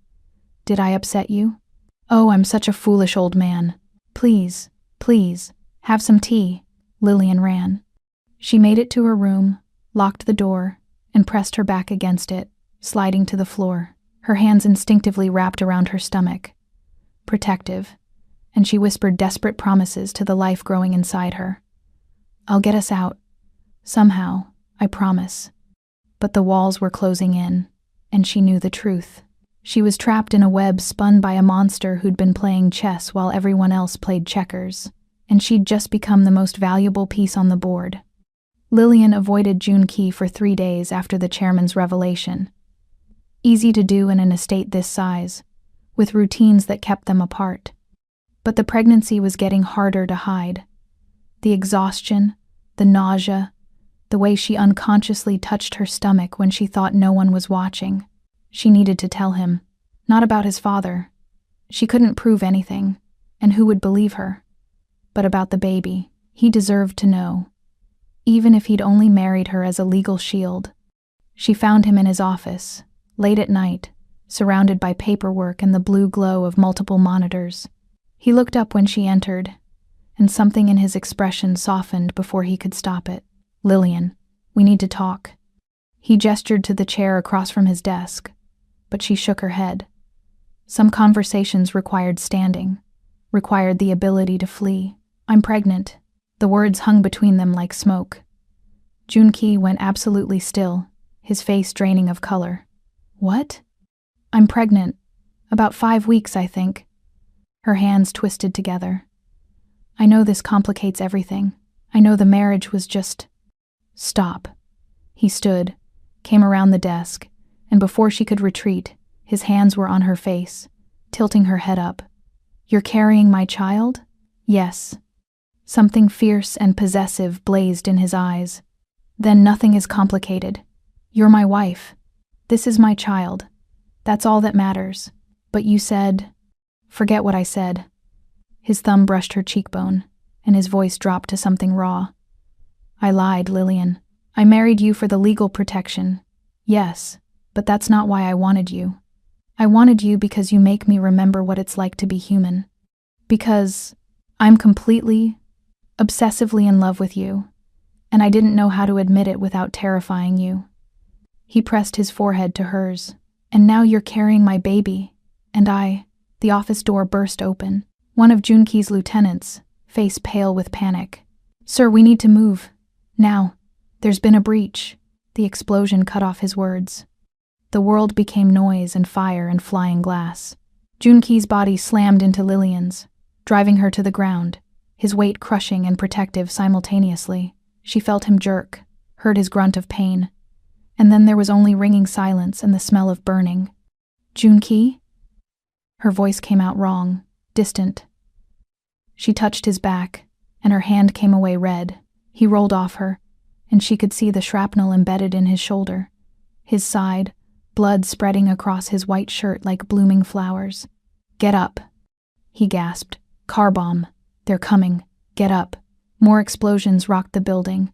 Did I upset you? Oh, I'm such a foolish old man. Please, please, have some tea. Lillian ran. She made it to her room, locked the door, and pressed her back against it, sliding to the floor, her hands instinctively wrapped around her stomach. Protective, and she whispered desperate promises to the life growing inside her. I'll get us out. Somehow, I promise. But the walls were closing in, and she knew the truth. She was trapped in a web spun by a monster who'd been playing chess while everyone else played checkers, and she'd just become the most valuable piece on the board. Lillian avoided Junki for 3 days after the chairman's revelation. Easy to do in an estate this size, with routines that kept them apart. But the pregnancy was getting harder to hide. The exhaustion, the nausea, the way she unconsciously touched her stomach when she thought no one was watching. She needed to tell him, not about his father. She couldn't prove anything, and who would believe her? But about the baby, he deserved to know. Even if he'd only married her as a legal shield. She found him in his office, late at night, surrounded by paperwork and the blue glow of multiple monitors. He looked up when she entered, and something in his expression softened before he could stop it. Lillian, we need to talk. He gestured to the chair across from his desk, but she shook her head. Some conversations required standing, required the ability to flee. I'm pregnant. The words hung between them like smoke. Junki went absolutely still, his face draining of color. What? I'm pregnant. About 5 weeks, I think. Her hands twisted together. I know this complicates everything. I know the marriage was just... Stop. He stood, came around the desk, and before she could retreat, his hands were on her face, tilting her head up. You're carrying my child? Yes. Something fierce and possessive blazed in his eyes. Then nothing is complicated. You're my wife. This is my child. That's all that matters. But you said... Forget what I said. His thumb brushed her cheekbone, and his voice dropped to something raw. I lied, Lillian. I married you for the legal protection. Yes, but that's not why I wanted you. I wanted you because you make me remember what it's like to be human. Because I'm completely, obsessively in love with you, and I didn't know how to admit it without terrifying you. He pressed his forehead to hers. And now you're carrying my baby, and The office door burst open. One of Junki's lieutenants, face pale with panic. Sir, we need to move. Now. There's been a breach. The explosion cut off his words. The world became noise and fire and flying glass. Junki's body slammed into Lillian's, driving her to the ground, his weight crushing and protective simultaneously. She felt him jerk, heard his grunt of pain. And then there was only ringing silence and the smell of burning. Junki? Her voice came out wrong, distant. She touched his back, and her hand came away red. He rolled off her, and she could see the shrapnel embedded in his shoulder. His side, blood spreading across his white shirt like blooming flowers. Get up, he gasped. Car bomb. They're coming. Get up. More explosions rocked the building.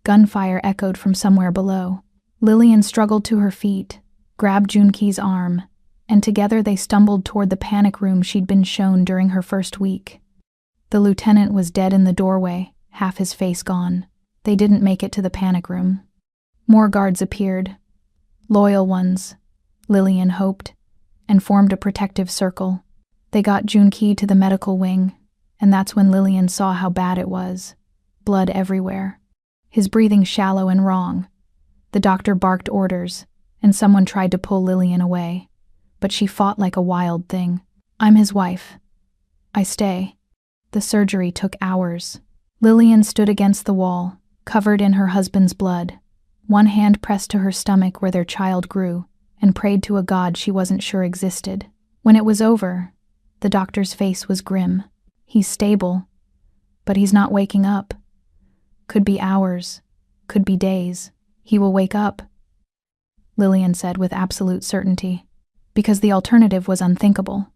Gunfire echoed from somewhere below. Lillian struggled to her feet, grabbed Junki's arm, and together they stumbled toward the panic room she'd been shown during her first week. The lieutenant was dead in the doorway, half his face gone. They didn't make it to the panic room. More guards appeared. Loyal ones, Lillian hoped, and formed a protective circle. They got Junki to the medical wing, And that's when Lillian saw how bad it was. Blood everywhere. His breathing shallow and wrong. The doctor barked orders, and someone tried to pull Lillian away. But she fought like a wild thing. I'm his wife. I stay. The surgery took hours. Lillian stood against the wall, covered in her husband's blood. One hand pressed to her stomach where their child grew, and prayed to a god she wasn't sure existed. When it was over, the doctor's face was grim. He's stable, but he's not waking up. Could be hours, could be days. He will wake up, Lillian said with absolute certainty, because the alternative was unthinkable.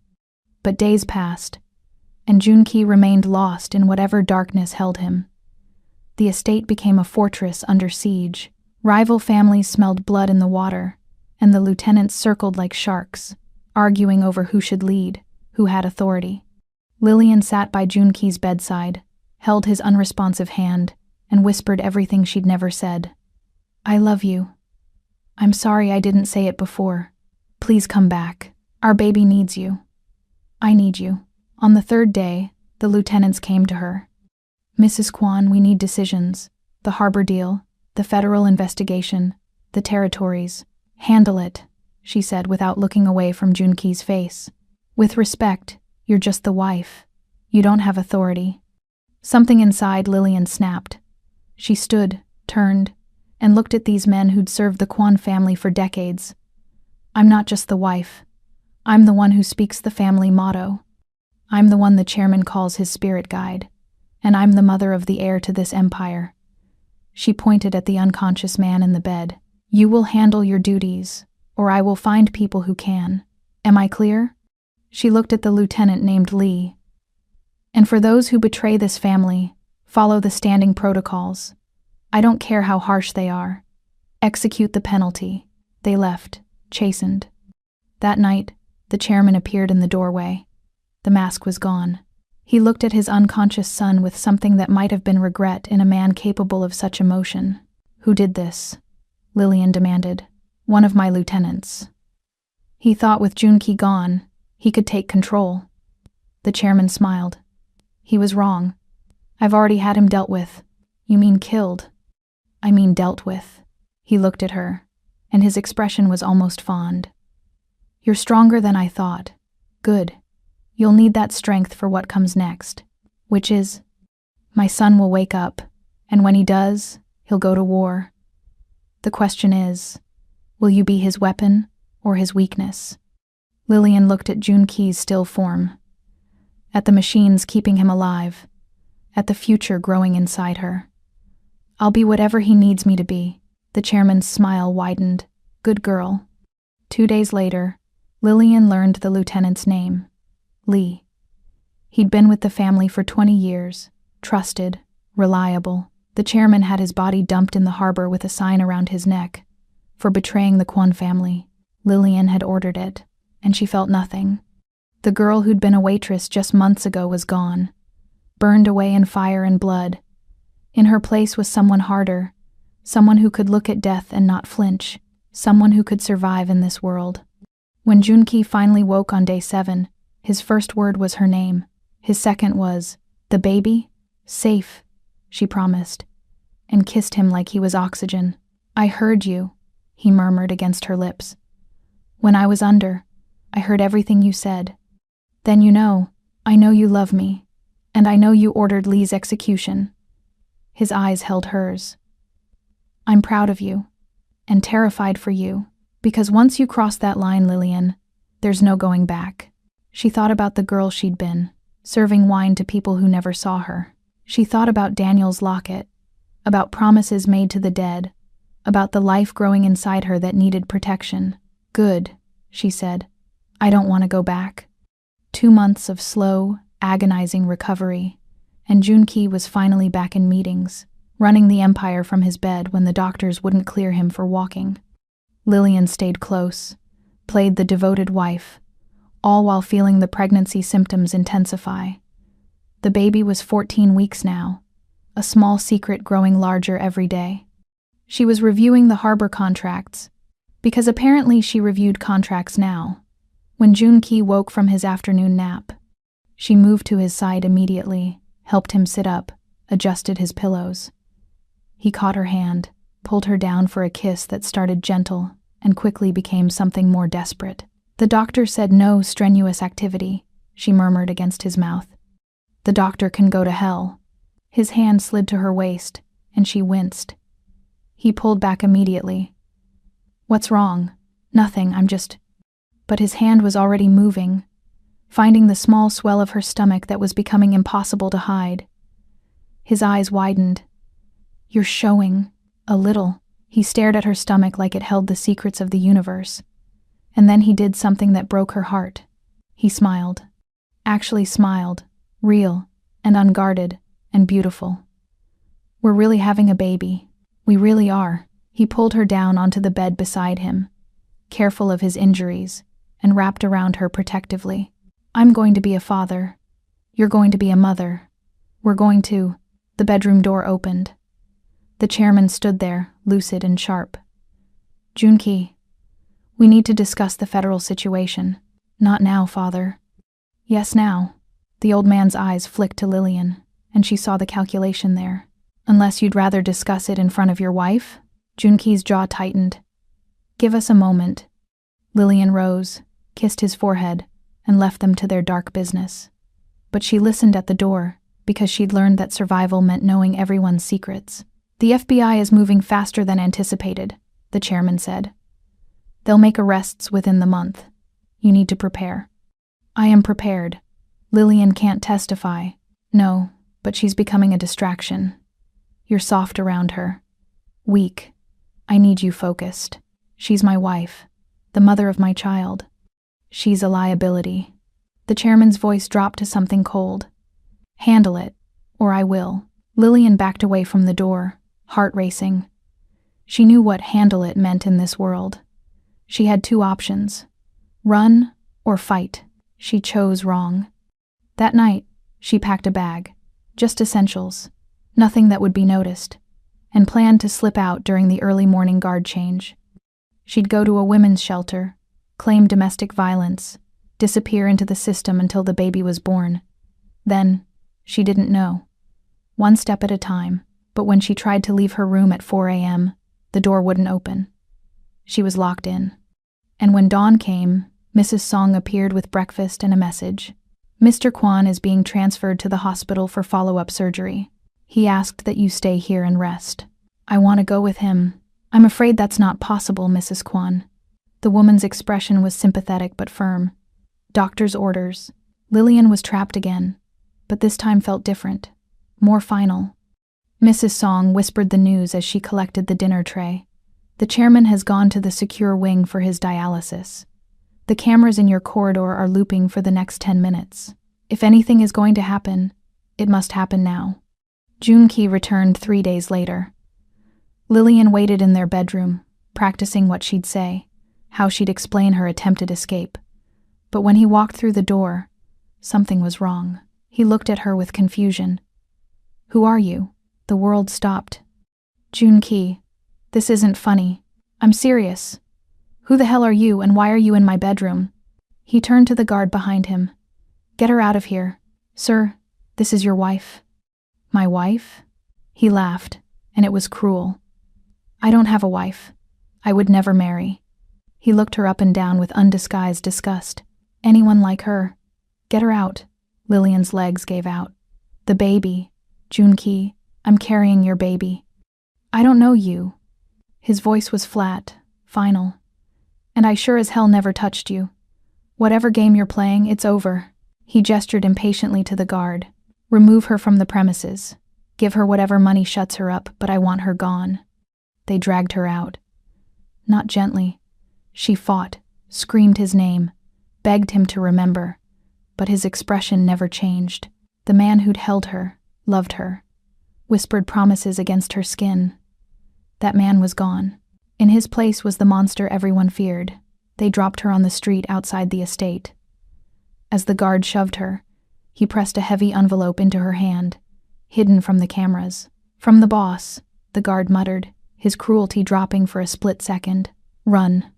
But days passed, and Junki remained lost in whatever darkness held him. The estate became a fortress under siege. Rival families smelled blood in the water, and the lieutenants circled like sharks, arguing over who should lead, who had authority. Lillian sat by Junki's bedside, held his unresponsive hand, and whispered everything she'd never said. I love you. I'm sorry I didn't say it before. Please come back. Our baby needs you. I need you. On the third day, the lieutenants came to her. Mrs. Kwan, we need decisions. The harbor deal, the federal investigation, the territories. Handle it, she said without looking away from Junki's face. With respect, you're just the wife. You don't have authority. Something inside Lillian snapped. She stood, turned, and looked at these men who'd served the Kwan family for decades. I'm not just the wife. I'm the one who speaks the family motto. I'm the one the chairman calls his spirit guide. And I'm the mother of the heir to this empire. She pointed at the unconscious man in the bed. You will handle your duties, or I will find people who can. Am I clear? She looked at the lieutenant named Lee. And for those who betray this family, follow the standing protocols. I don't care how harsh they are. Execute the penalty. They left, chastened. That night, the chairman appeared in the doorway. The mask was gone. He looked at his unconscious son with something that might have been regret in a man capable of such emotion. Who did this? Lillian demanded. One of my lieutenants. He thought with Junki gone, he could take control. The chairman smiled. He was wrong. I've already had him dealt with. You mean killed? I mean dealt with. He looked at her, and his expression was almost fond. You're stronger than I thought. Good. You'll need that strength for what comes next, which is, my son will wake up, and when he does, he'll go to war. The question is, will you be his weapon or his weakness? Lillian looked at Junki's still form, at the machines keeping him alive, at the future growing inside her. I'll be whatever he needs me to be. The chairman's smile widened. Good girl. 2 days later, Lillian learned the lieutenant's name. Lee. He'd been with the family for 20 years, trusted, reliable. The chairman had his body dumped in the harbor with a sign around his neck. For betraying the Kwan family. Lillian had ordered it, and she felt nothing. The girl who'd been a waitress just months ago was gone, burned away in fire and blood. In her place was someone harder, someone who could look at death and not flinch, someone who could survive in this world. When Junki finally woke on day 7, his first word was her name. His second was, the baby? Safe, she promised, and kissed him like he was oxygen. I heard you, he murmured against her lips. When I was under, I heard everything you said. Then I know you love me, and I know you ordered Lee's execution. His eyes held hers. I'm proud of you, and terrified for you, because once you cross that line, Lillian, there's no going back. She thought about the girl she'd been, serving wine to people who never saw her. She thought about Daniel's locket, about promises made to the dead, about the life growing inside her that needed protection. Good, she said. I don't want to go back. 2 months of slow, agonizing recovery, and Junki was finally back in meetings, running the empire from his bed when the doctors wouldn't clear him for walking. Lillian stayed close, played the devoted wife, all while feeling the pregnancy symptoms intensify. The baby was 14 weeks now, a small secret growing larger every day. She was reviewing the harbor contracts, because apparently she reviewed contracts now, when Junki woke from his afternoon nap. She moved to his side immediately, helped him sit up, adjusted his pillows. He caught her hand, pulled her down for a kiss that started gentle and quickly became something more desperate. The doctor said no strenuous activity, she murmured against his mouth. The doctor can go to hell. His hand slid to her waist, and she winced. He pulled back immediately. What's wrong? Nothing, I'm just... But his hand was already moving, finding the small swell of her stomach that was becoming impossible to hide. His eyes widened. You're showing. A little. He stared at her stomach like it held the secrets of the universe. And then he did something that broke her heart. He smiled. Actually smiled. Real, and unguarded, and beautiful. We're really having a baby. We really are. He pulled her down onto the bed beside him, careful of his injuries, and wrapped around her protectively. I'm going to be a father. You're going to be a mother. We're going to... The bedroom door opened. The chairman stood there, lucid and sharp. Junki, we need to discuss the federal situation. Not now, father. Yes, now. The old man's eyes flicked to Lillian, and she saw the calculation there. Unless you'd rather discuss it in front of your wife? Junki's jaw tightened. Give us a moment. Lillian rose, kissed his forehead, and left them to their dark business. But she listened at the door, because she'd learned that survival meant knowing everyone's secrets. The FBI is moving faster than anticipated, the chairman said. They'll make arrests within the month. You need to prepare. I am prepared. Lillian can't testify. No, but she's becoming a distraction. You're soft around her. Weak. I need you focused. She's my wife, the mother of my child. She's a liability. The chairman's voice dropped to something cold. Handle it, or I will. Lillian backed away from the door, heart racing. She knew what handle it meant in this world. She had two options: run or fight. She chose wrong. That night, she packed a bag, just essentials, nothing that would be noticed, and planned to slip out during the early morning guard change. She'd go to a women's shelter, claim domestic violence, disappear into the system until the baby was born. Then, she didn't know. One step at a time, but when she tried to leave her room at 4 a.m., the door wouldn't open. She was locked in. And when dawn came, Mrs. Song appeared with breakfast and a message. Mr. Kwan is being transferred to the hospital for follow-up surgery. He asked that you stay here and rest. I want to go with him. I'm afraid that's not possible, Mrs. Kwan. The woman's expression was sympathetic but firm. Doctor's orders. Lillian was trapped again, but this time felt different, more final. Mrs. Song whispered the news as she collected the dinner tray. The chairman has gone to the secure wing for his dialysis. The cameras in your corridor are looping for the next 10 minutes. If anything is going to happen, it must happen now. Junki returned 3 days later. Lillian waited in their bedroom, practicing what she'd say, how she'd explain her attempted escape. But when he walked through the door, something was wrong. He looked at her with confusion. Who are you? The world stopped. Junki, this isn't funny. I'm serious. Who the hell are you and why are you in my bedroom? He turned to the guard behind him. Get her out of here. Sir, this is your wife. My wife? He laughed, and it was cruel. I don't have a wife. I would never marry. He looked her up and down with undisguised disgust. Anyone like her. Get her out. Lillian's legs gave out. The baby. Junki, I'm carrying your baby. I don't know you. His voice was flat, final. And I sure as hell never touched you. Whatever game you're playing, it's over. He gestured impatiently to the guard. Remove her from the premises. Give her whatever money shuts her up, but I want her gone. They dragged her out. Not gently. She fought, screamed his name, begged him to remember, but his expression never changed. The man who'd held her, loved her, whispered promises against her skin. That man was gone. In his place was the monster everyone feared. They dropped her on the street outside the estate. As the guard shoved her, he pressed a heavy envelope into her hand, hidden from the cameras. From the boss, the guard muttered, his cruelty dropping for a split second. Run.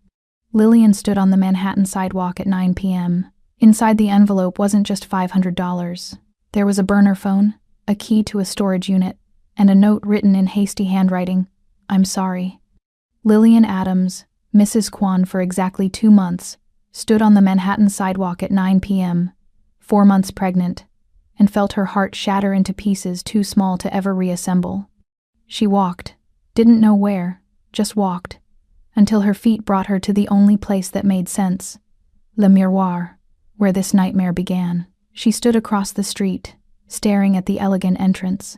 Lillian stood on the Manhattan sidewalk at 9 p.m., Inside the envelope wasn't just $500. There was a burner phone, a key to a storage unit, and a note written in hasty handwriting, "I'm sorry." Lillian Adams, Mrs. Kwan for exactly 2 months, stood on the Manhattan sidewalk at 9 p.m., 4 months pregnant, and felt her heart shatter into pieces too small to ever reassemble. She walked, didn't know where, just walked, until her feet brought her to the only place that made sense, Le Miroir, where this nightmare began. She stood across the street, staring at the elegant entrance,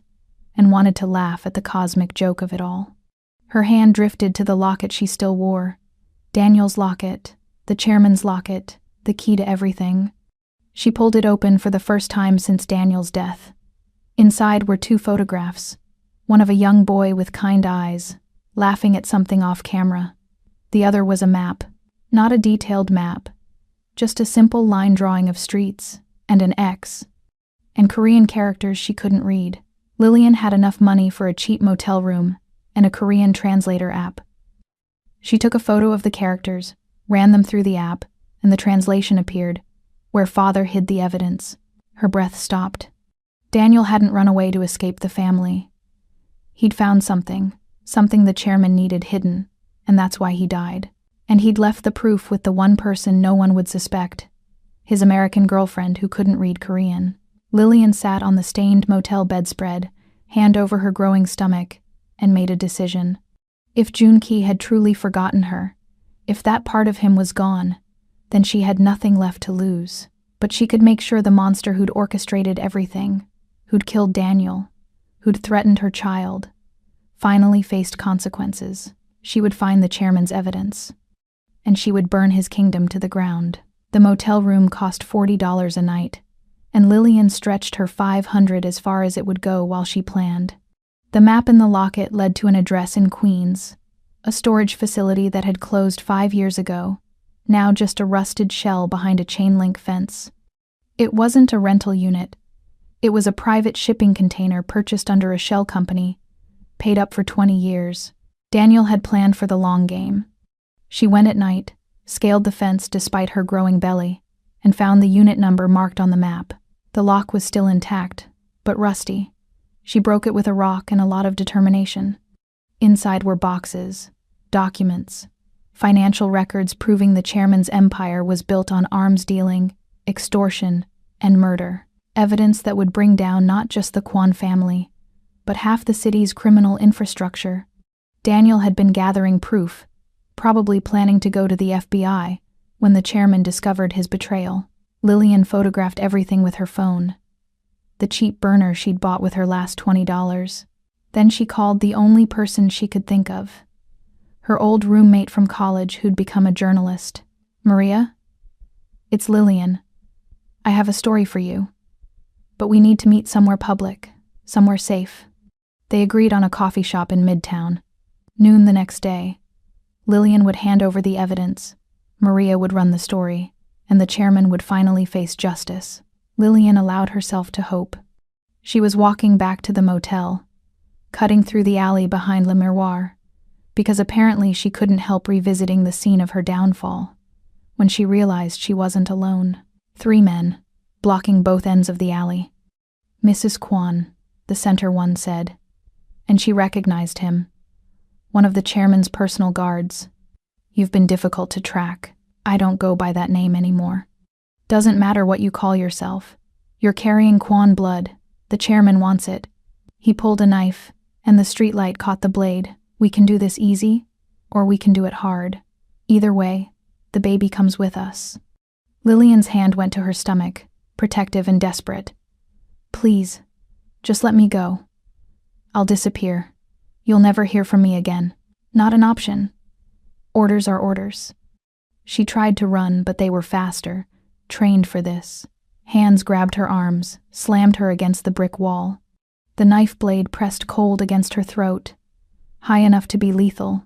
and wanted to laugh at the cosmic joke of it all. Her hand drifted to the locket she still wore. Daniel's locket, the chairman's locket, the key to everything. She pulled it open for the first time since Daniel's death. Inside were 2 photographs, one of a young boy with kind eyes, laughing at something off camera. The other was a map, not a detailed map, just a simple line drawing of streets, and an X, and Korean characters she couldn't read. Lillian had enough money for a cheap motel room and a Korean translator app. She took a photo of the characters, ran them through the app, and the translation appeared, where father hid the evidence. Her breath stopped. Daniel hadn't run away to escape the family. He'd found something the chairman needed hidden, and that's why he died. And he'd left the proof with the one person no one would suspect, his American girlfriend who couldn't read Korean. Lillian sat on the stained motel bedspread, hand over her growing stomach, and made a decision. If Junki had truly forgotten her, if that part of him was gone, then she had nothing left to lose. But she could make sure the monster who'd orchestrated everything, who'd killed Daniel, who'd threatened her child, finally faced consequences. She would find the chairman's evidence, and she would burn his kingdom to the ground. The motel room cost $40 a night, and Lillian stretched her $500 as far as it would go while she planned. The map in the locket led to an address in Queens, a storage facility that had closed 5 years ago, now just a rusted shell behind a chain-link fence. It wasn't a rental unit. It was a private shipping container purchased under a shell company, paid up for 20 years. Daniel had planned for the long game. She went at night, scaled the fence despite her growing belly, and found the unit number marked on the map. The lock was still intact, but rusty. She broke it with a rock and a lot of determination. Inside were boxes, documents, financial records proving the chairman's empire was built on arms dealing, extortion, and murder. Evidence that would bring down not just the Kwan family, but half the city's criminal infrastructure. Daniel had been gathering proof, probably planning to go to the FBI, when the chairman discovered his betrayal. Lillian photographed everything with her phone. The cheap burner she'd bought with her last $20. Then she called the only person she could think of, her old roommate from college who'd become a journalist. "Maria? It's Lillian. I have a story for you. But we need to meet somewhere public, somewhere safe." They agreed on a coffee shop in Midtown. Noon the next day. Lillian would hand over the evidence, Maria would run the story, and the chairman would finally face justice. Lillian allowed herself to hope. She was walking back to the motel, cutting through the alley behind Le Miroir, because apparently she couldn't help revisiting the scene of her downfall, when she realized she wasn't alone. 3 men, blocking both ends of the alley. "Mrs. Kwan," the center one said, and she recognized him. One of the chairman's personal guards. "You've been difficult to track. I don't go by that name anymore. Doesn't matter what you call yourself. You're carrying Kwan blood. The chairman wants it." He pulled a knife, and the streetlight caught the blade. "We can do this easy, or we can do it hard. Either way, the baby comes with us." Lillian's hand went to her stomach, protective and desperate. "Please, just let me go. I'll disappear. You'll never hear from me again." Not an option. Orders are orders. She tried to run, but they were faster, trained for this. Hands grabbed her arms, slammed her against the brick wall. The knife blade pressed cold against her throat, high enough to be lethal,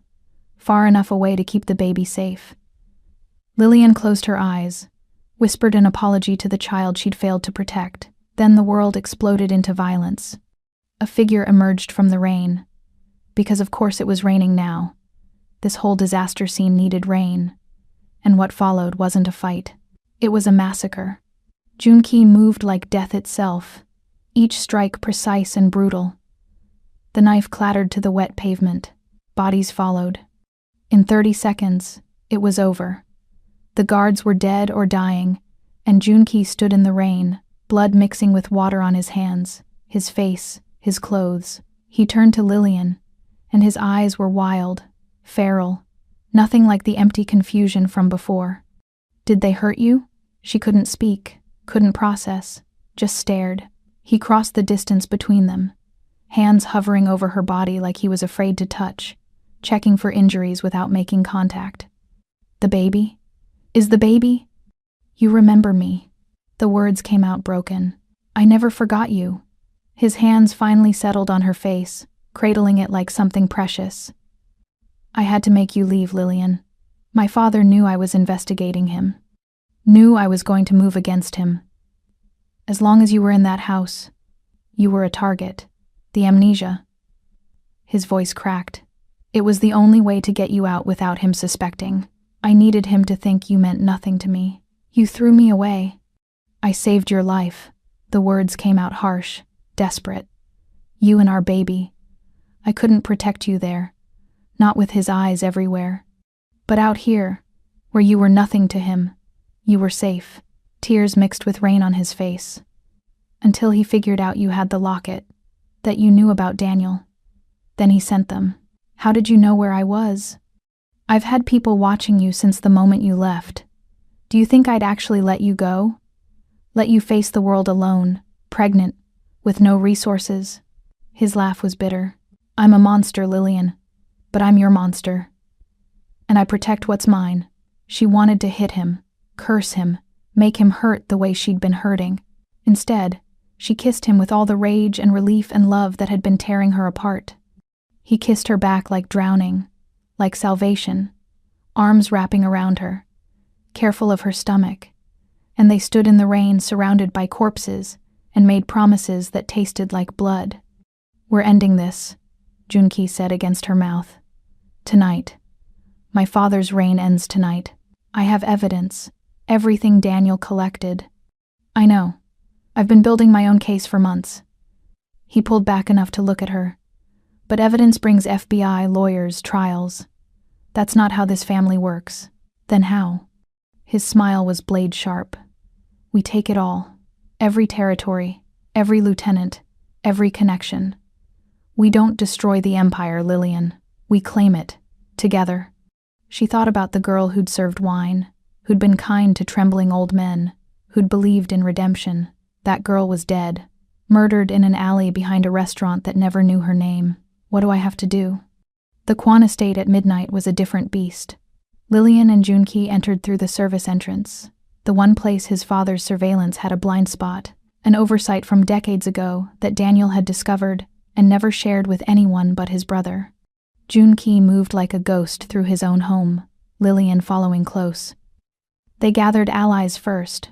far enough away to keep the baby safe. Lillian closed her eyes, whispered an apology to the child she'd failed to protect. Then the world exploded into violence. A figure emerged from the rain. Because of course it was raining now. This whole disaster scene needed rain. And what followed wasn't a fight. It was a massacre. Junki moved like death itself, each strike precise and brutal. The knife clattered to the wet pavement. Bodies followed. In 30 seconds, it was over. The guards were dead or dying, and Junki stood in the rain, blood mixing with water on his hands, his face, his clothes. He turned to Lillian, and his eyes were wild, feral, nothing like the empty confusion from before. "Did they hurt you?" She couldn't speak, couldn't process, just stared. He crossed the distance between them, hands hovering over her body like he was afraid to touch, checking for injuries without making contact. "The baby? Is the baby?" "You remember me." The words came out broken. "I never forgot you." His hands finally settled on her face, cradling it like something precious. "I had to make you leave, Lillian. My father knew I was investigating him. Knew I was going to move against him. As long as you were in that house, you were a target. The amnesia." His voice cracked. "It was the only way to get you out without him suspecting. I needed him to think you meant nothing to me. You threw me away. I saved your life." The words came out harsh, desperate. "You and our baby. I couldn't protect you there, not with his eyes everywhere. But out here, where you were nothing to him, you were safe." Tears mixed with rain on his face. "Until he figured out you had the locket, that you knew about Daniel. Then he sent them." "How did you know where I was?" "I've had people watching you since the moment you left. Do you think I'd actually let you go? Let you face the world alone, pregnant, with no resources?" His laugh was bitter. "I'm a monster, Lillian, but I'm your monster. And I protect what's mine." She wanted to hit him, curse him, make him hurt the way she'd been hurting. Instead, she kissed him with all the rage and relief and love that had been tearing her apart. He kissed her back like drowning, like salvation, arms wrapping around her, careful of her stomach, and they stood in the rain surrounded by corpses and made promises that tasted like blood. "We're ending this," Junki said against her mouth. "Tonight. My father's reign ends tonight. I have evidence, everything Daniel collected. I know. I've been building my own case for months." He pulled back enough to look at her. "But evidence brings FBI, lawyers, trials. That's not how this family works." "Then how?" His smile was blade sharp. "We take it all. Every territory, every lieutenant, every connection. We don't destroy the empire, Lillian. We claim it. Together." She thought about the girl who'd served wine, who'd been kind to trembling old men, who'd believed in redemption. That girl was dead, murdered in an alley behind a restaurant that never knew her name. What do I have to do? The Quan estate at midnight was a different beast. Lillian and Junki entered through the service entrance, the one place his father's surveillance had a blind spot, an oversight from decades ago that Daniel had discovered and never shared with anyone but his brother. Junki moved like a ghost through his own home, Lillian following close. They gathered allies first,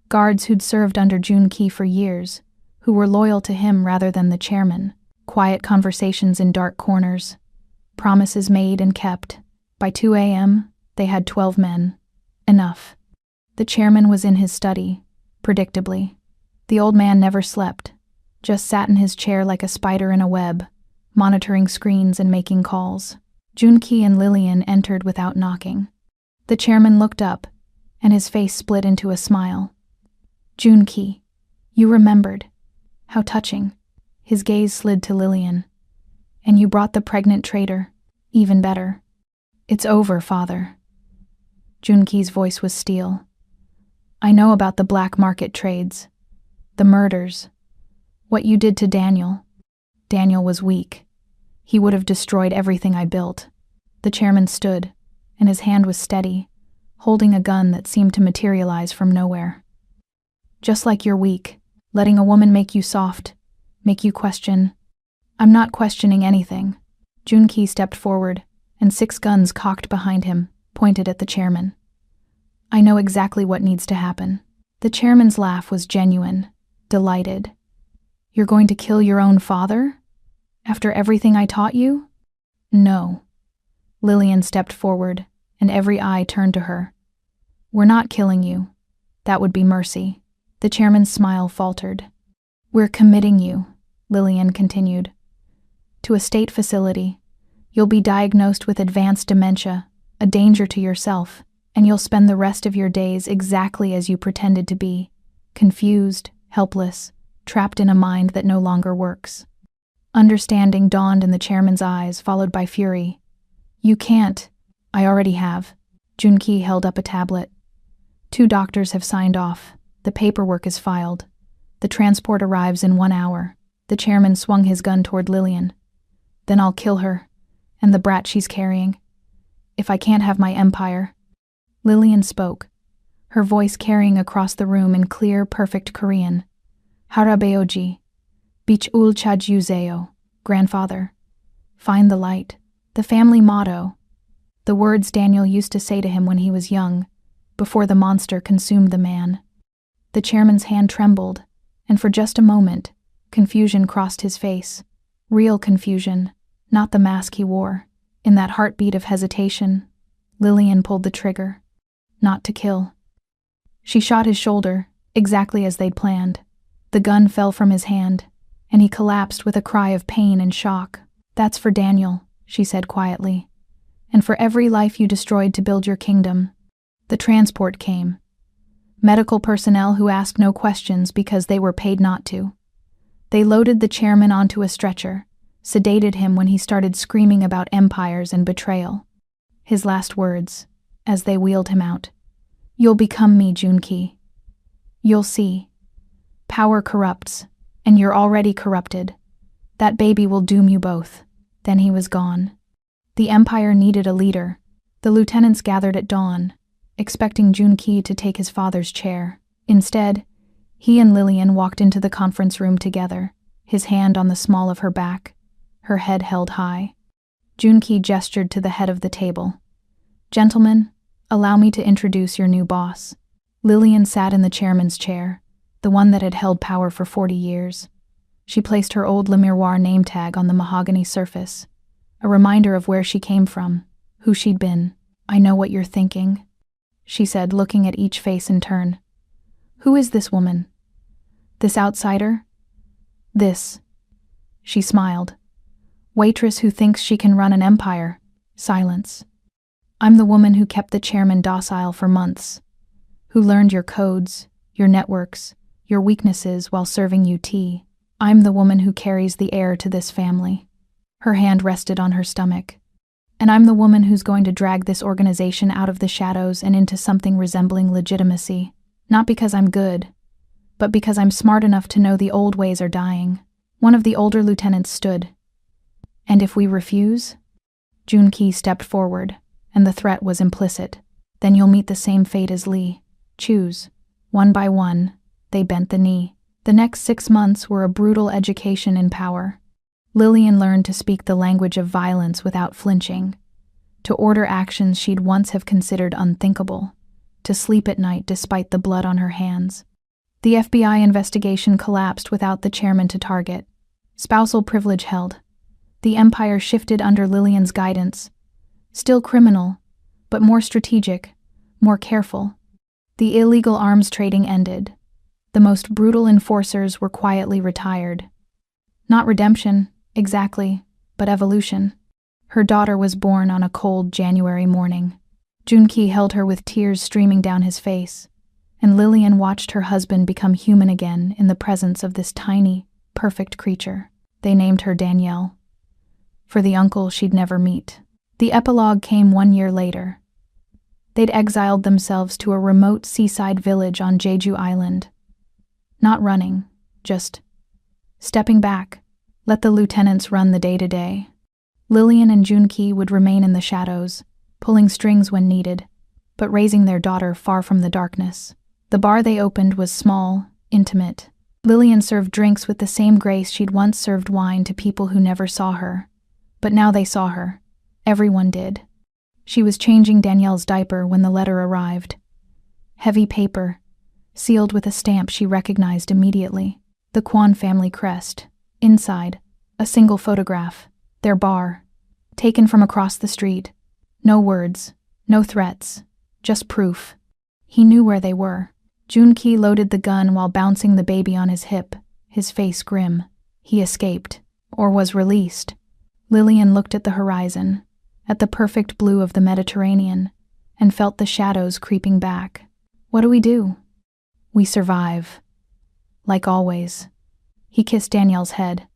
guards who'd served under Junki for years, who were loyal to him rather than the chairman. Quiet conversations in dark corners, promises made and kept. By 2 a.m., they had 12 men. Enough. The chairman was in his study, predictably. The old man never slept, just sat in his chair like a spider in a web, monitoring screens and making calls. Junki and Lillian entered without knocking. The chairman looked up, and his face split into a smile. "Junki, you remembered. How touching." His gaze slid to Lillian. "And you brought the pregnant traitor. Even better." "It's over, father." Junki's voice was steel. "I know about the black market trades, the murders, what you did to Daniel. Daniel was weak. He would have destroyed everything I built." The chairman stood, and his hand was steady, holding a gun that seemed to materialize from nowhere. "Just like you're weak, letting a woman make you soft, make you question." "I'm not questioning anything." Junki stepped forward, and 6 guns cocked behind him, pointed at the chairman. "I know exactly what needs to happen." The chairman's laugh was genuine, delighted. "You're going to kill your own father? After everything I taught you?" "No." Lillian stepped forward, and every eye turned to her. "We're not killing you. That would be mercy. The chairman's smile faltered. We're committing you, Lillian continued, to a state facility. You'll be diagnosed with advanced dementia, a danger to yourself, and you'll spend the rest of your days exactly as you pretended to be, confused, helpless, trapped in a mind that no longer works. Understanding dawned in the chairman's eyes, followed by fury. You can't. I already have. Junki held up a tablet. 2 doctors have signed off. The paperwork is filed. The transport arrives in 1 hour. The chairman swung his gun toward Lillian. Then I'll kill her, and the brat she's carrying. If I can't have my empire. Lillian spoke, her voice carrying across the room in clear, perfect Korean. Harabeoji. Bich ul chajuzeo. Grandfather. Find the light. The family motto. The words Daniel used to say to him when he was young, before the monster consumed the man. The chairman's hand trembled, and for just a moment, confusion crossed his face. Real confusion, not the mask he wore. In that heartbeat of hesitation, Lillian pulled the trigger. Not to kill. She shot his shoulder, exactly as they'd planned. The gun fell from his hand, and he collapsed with a cry of pain and shock. That's for Daniel, she said quietly. And for every life you destroyed to build your kingdom. The transport came. Medical personnel who asked no questions because they were paid not to. They loaded the chairman onto a stretcher, sedated him when he started screaming about empires and betrayal. His last words, as they wheeled him out. You'll become me, Junki. You'll see. Power corrupts, and you're already corrupted. That baby will doom you both. Then he was gone. The empire needed a leader. The lieutenants gathered at dawn, expecting Junki to take his father's chair. Instead, he and Lillian walked into the conference room together, his hand on the small of her back, her head held high. Junki gestured to the head of the table. Gentlemen, allow me to introduce your new boss. Lillian sat in the chairman's chair, the one that had held power for 40 years. She placed her old Le Miroir name tag on the mahogany surface, a reminder of where she came from, who she'd been. I know what you're thinking, she said, looking at each face in turn. Who is this woman? This outsider? This. She smiled. Waitress who thinks she can run an empire. Silence. I'm the woman who kept the chairman docile for months, who learned your codes, your networks, your weaknesses while serving you tea. I'm the woman who carries the heir to this family. Her hand rested on her stomach. And I'm the woman who's going to drag this organization out of the shadows and into something resembling legitimacy. Not because I'm good, but because I'm smart enough to know the old ways are dying. One of the older lieutenants stood. And if we refuse? Junki stepped forward, and the threat was implicit. Then you'll meet the same fate as Lee. Choose. One by one, they bent the knee. The next 6 months were a brutal education in power. Lillian learned to speak the language of violence without flinching, to order actions she'd once have considered unthinkable, to sleep at night despite the blood on her hands. The FBI investigation collapsed without the chairman to target. Spousal privilege held. The empire shifted under Lillian's guidance. Still criminal, but more strategic, more careful. The illegal arms trading ended. The most brutal enforcers were quietly retired. Not redemption, exactly, but evolution. Her daughter was born on a cold January morning. Junki held her with tears streaming down his face, and Lillian watched her husband become human again in the presence of this tiny, perfect creature. They named her Danielle, for the uncle she'd never meet. The epilogue came 1 year later. They'd exiled themselves to a remote seaside village on Jeju Island. Not running, just stepping back. Let the lieutenants run the day-to-day. Lillian and Junki would remain in the shadows, pulling strings when needed, but raising their daughter far from the darkness. The bar they opened was small, intimate. Lillian served drinks with the same grace she'd once served wine to people who never saw her. But now they saw her. Everyone did. She was changing Danielle's diaper when the letter arrived. Heavy paper, sealed with a stamp she recognized immediately. The Kwan family crest. Inside, a single photograph. Their bar. Taken from across the street. No words, no threats, just proof. He knew where they were. Junki loaded the gun while bouncing the baby on his hip, his face grim. He escaped, or was released. Lillian looked at the horizon, at the perfect blue of the Mediterranean, and felt the shadows creeping back. What do we do? We survive. Like always. He kissed Danielle's head.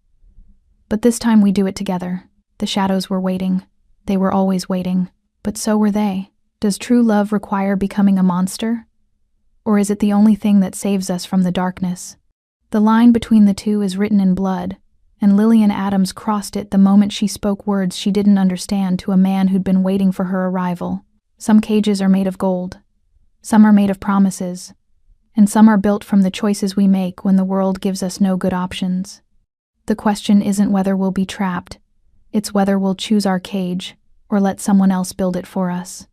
But this time we do it together. The shadows were waiting. They were always waiting. But so were they. Does true love require becoming a monster? Or is it the only thing that saves us from the darkness? The line between the two is written in blood, and Lillian Adams crossed it the moment she spoke words she didn't understand to a man who'd been waiting for her arrival. Some cages are made of gold. Some are made of promises. And some are built from the choices we make when the world gives us no good options. The question isn't whether we'll be trapped. It's whether we'll choose our cage or let someone else build it for us.